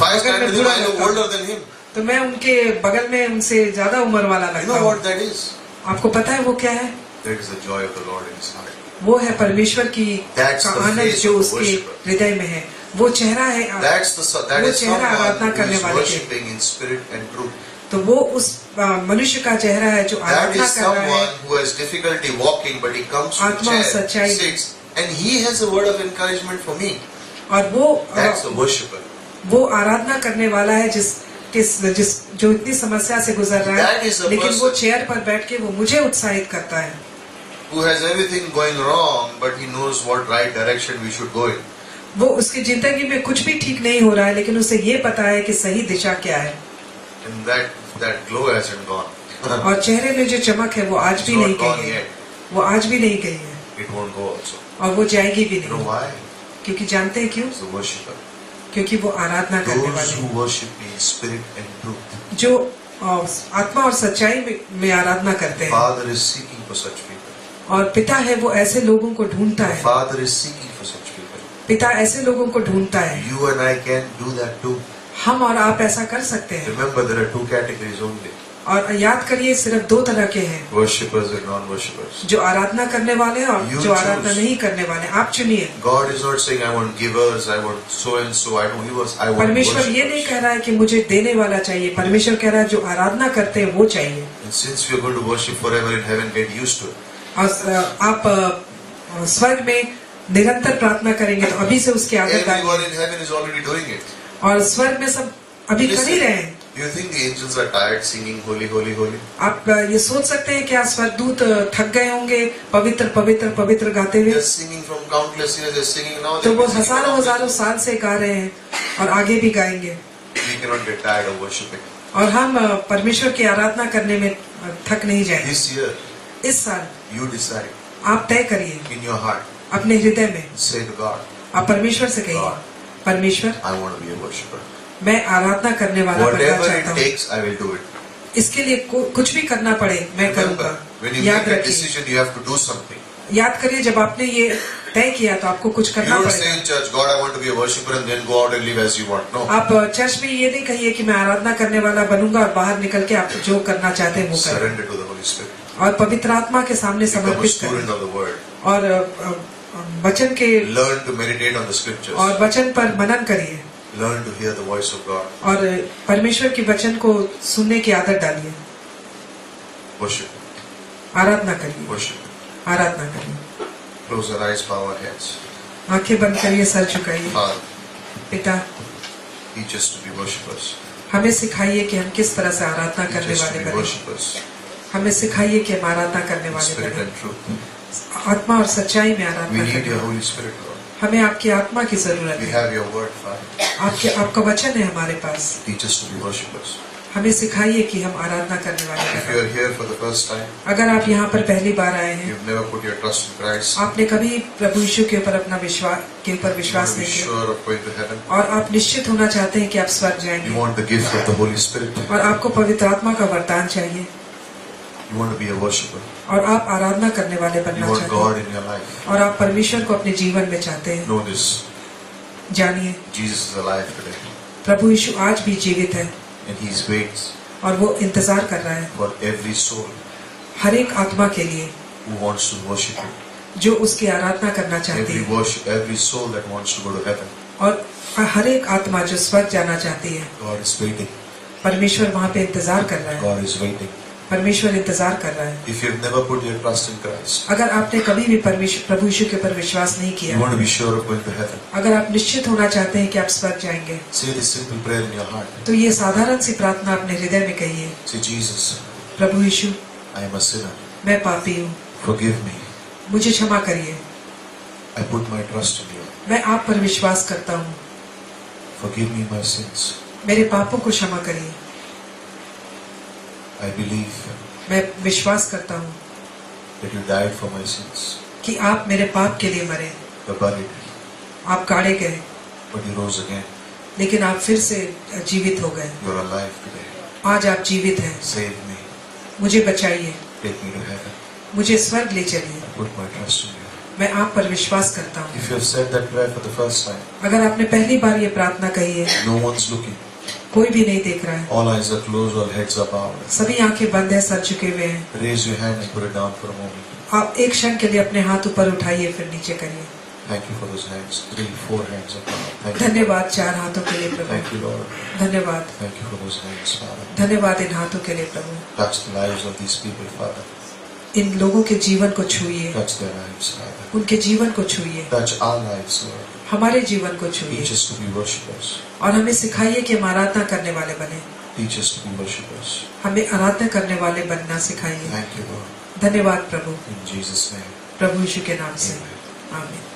बगल stand में with him, बुरा I look लगता हूँ। older than him. तो मैं उनके बगल में उनसे ज्यादा उम्र वाला You लगता know हूँ। what that is? आपको पता है वो क्या है? That is the joy of the Lord in his heart. वो है परमेश्वर की That's का the आनंद face जो of the उसके worshipper. हृदय में है। वो चेहरा है। That वो is चेहरा आराधना someone करने who is वाले के। worshiping in spirit and truth. तो वो उस मनुष्य का चेहरा है जो That आराधना is कर रहा है। someone who has difficulty walking, but he comes to the आत्मा और chair, सच्चाई। sits, and he has a word of encouragement for me. और That's a worshipper. वो आराधना करने वाला है जिस जो इतनी समस्या से गुजर रहा That is है, a लेकिन वो person- चेयर पर बैठ के वो मुझे उत्साहित करता है। Who has everything going wrong, but he knows what right direction we should go in. वो उसकी जिंदगी में कुछ भी ठीक नहीं हो रहा है, लेकिन उसे ये पता है कि सही दिशा क्या है। And that glow hasn't gone. और चेहरे में जो चमक है वो आज It's भी not नहीं gone गई है, yet. वो आज भी नहीं गई है It won't go also. और वो जाएगी भी You know नहीं। why? क्योंकि जानते हैं क्यों? It's the worshipper. क्योंकि वो आराधना करने Those वाले who हैं, worship me in spirit and truth. जो आत्मा और सच्चाई में आराधना करते हैं। Father is seeking for such people. और पिता है वो ऐसे लोगों को ढूंढता The है। Father is seeking for such people. पिता ऐसे लोगों को ढूंढता है। You and I can do that too. हम और आप ऐसा कर सकते हैं। Remember, there are two categories only: और याद करिए सिर्फ दो तरह के हैं, worshippers and non-worshippers. जो आराधना करने वाले हैं और You जो आराधना choose. नहीं करने वाले। आप चुनिए। God is not saying, "I want givers, I want so and so." I don't. He was. I want परमेश्वर ये नहीं worshippers. कह रहा है कि मुझे देने वाला चाहिए। परमेश्वर कह रहा है जो आराधना करते हैं वो चाहिए। And since we are going to worship forever in heaven, get used to it. और आप स्वर्ग में निरंतर प्रार्थना करेंगे तो अभी से उसकी आदत डालिए। Everyone in heaven is already doing it. और स्वर्ग में सब अभी कर ही रहे हैं। You think the angels are tired singing holy, holy, holy? आप ये सोच सकते हैं क्या स्वर्गदूत थक गए होंगे पवित्र पवित्र पवित्र गाते They हुए? are singing from countless years. They are singing now. तो They वो are singing हजारों now. हजारों साल से गा रहे हैं और आगे भी गाएंगे। We cannot get tired of worshiping. और हम परमेश्वर की आराधना करने में थक नहीं जाएंगे। This year, इस साल you decide आप तय करिए in your heart. अपने हृदय में, Say to God, आप परमेश्वर से कहिए, परमेश्वर "I want to be a worshipper. मैं आराधना करने वाला बनना Whatever चाहता it हूँ। takes, I will do it." इसके लिए कुछ भी करना पड़े मैं Remember, करूँगा। when you याद make a रखिए, decision, you have to do something. याद करिए जब आपने ये तय किया तो आपको कुछ You करना don't say पड़ेगा। in church, "God, I want to be a worshipper," and then go out and live as you want. No. आप चर्च में ये नहीं कहिए कि मैं आराधना करने वाला बनूंगा और बाहर निकल के आप जो करना चाहते हैं वो करें। Surrender to the Holy Spirit. और पवित्र आत्मा के सामने Become a समर्पित student करें of the Word. और वचन के Learn to meditate on the Scriptures. और वचन पर मनन करिए Learn to hear the voice of God. और परमेश्वर के वचन को सुनने की आदत डालिए। Worship. आराधना करिए, Worship. आराधना करिए। Close our eyes, bow our heads. आंखें बंद करिए, सर झुकाइए। Father, पिता, teach us to be worshippers. हमें सिखाइए कि हम किस तरह से आराधना Teach करने us to वाले be बने। worshippers हमें सिखाइए कि हम आराधना करने in वाले spirit बने। and truth. आत्मा और सच्चाई में We आराधना need करने your वाले। Holy Spirit, Lord. हमें आपकी आत्मा की जरूरत We है। have your word, Father. आपका वचन है हमारे पास। Teach us to be worshippers. हमें सिखाइए कि हम आराधना करने वाले If बने। you are here for the first time, अगर आप यहाँ पर पहली बार आए हैं, you've never put your trust in Christ, आपने कभी प्रभु यीशु के ऊपर अपना विश्वास you want विश्वास to be नहीं किया sure of going to heaven, और आप निश्चित होना चाहते हैं कि आप स्वर्ग you जाएंगे want the gift of the Holy Spirit, और आपको पवित्र आत्मा का वरदान चाहिए you want to be a worshipper, और आप आराधना करने वाले you बनना want चाहते God हैं in your life. और आप परमेश्वर को अपने जीवन में चाहते हैं। Know this, जानिए Jesus is alive today, प्रभु यीशु आज भी जीवित है and He waits और वो इंतजार कर रहा है for every soul हर एक आत्मा के लिए who wants to worship Him. जो उसकी आराधना करना चाहती है Every soul that wants to go to heaven. और हर एक आत्मा जो स्वर्ग जाना चाहती है। God is waiting. परमेश्वर वहाँ पे इंतजार कर रहा है। God is waiting. परमेश्वर इंतजार कर रहा है। If you've never put your trust in Christ, अगर आपने कभी भी प्रभु यीशु के ऊपर विश्वास नहीं you किया, want to be sure of going to heaven, अगर आप निश्चित होना चाहते हैं कि आप स्वर्ग जाएंगे, say this simple prayer in your heart. तो ये साधारण सी प्रार्थना अपने हृदय में कहिए। Say, Jesus, Prabhu Yeshu, I am a sinner. मैं पापी हूँ, Forgive me. मुझे क्षमा करिए। I put my trust in you. मैं आप पर विश्वास करता हूँ, Forgive me my sins. मेरे पापों को क्षमा करिए। I believe मैं विश्वास करता हूँ that you died for my sins. कि आप मेरे पाप के लिए मरे, You're buried, आप गाड़े गए, but you rose again. लेकिन आप फिर से जीवित हो गए। You're alive today. आज आप जीवित हैं। Save me. मुझे बचाइए, Take me to heaven. मुझे स्वर्ग ले चलिए। I put my trust in you. मैं आप पर विश्वास करता हूँ। If you have said that prayer for the first time, अगर आपने पहली बार ये प्रार्थना कही है, no one's looking. कोई भी नहीं देख रहा है, All eyes are closed, all heads are bowed. सभी आंखें बंद है, सर झुके हुए हैं, Raise your hand and put it down for a moment. आप एक क्षण के लिए अपने हाथ ऊपर उठाइए फिर नीचे करिए। Thank you for those hands. 3, 4 hands of God. Thank you. धन्यवाद 4 हाथों के लिए प्रभु। Thank you, Lord. धन्यवाद Thank you for those hands, Father. धन्यवाद इन हाथों के लिए प्रभु। Touch the lives of these people, Father. इन लोगों के जीवन को छूइए, Touch their lives, Father. उनके जीवन को छूइए, Touch our lives, Lord. हमारे जीवन को छूइए Teach us to be worshippers. और हमें सिखाइए कि हम आराधना करने वाले बने। Teach us to be worshippers. हमें आराधना करने वाले बनना सिखाइए। Thank you, Lord. धन्यवाद प्रभु, In Jesus' name. प्रभु यीशु के नाम से Amen. आमीन।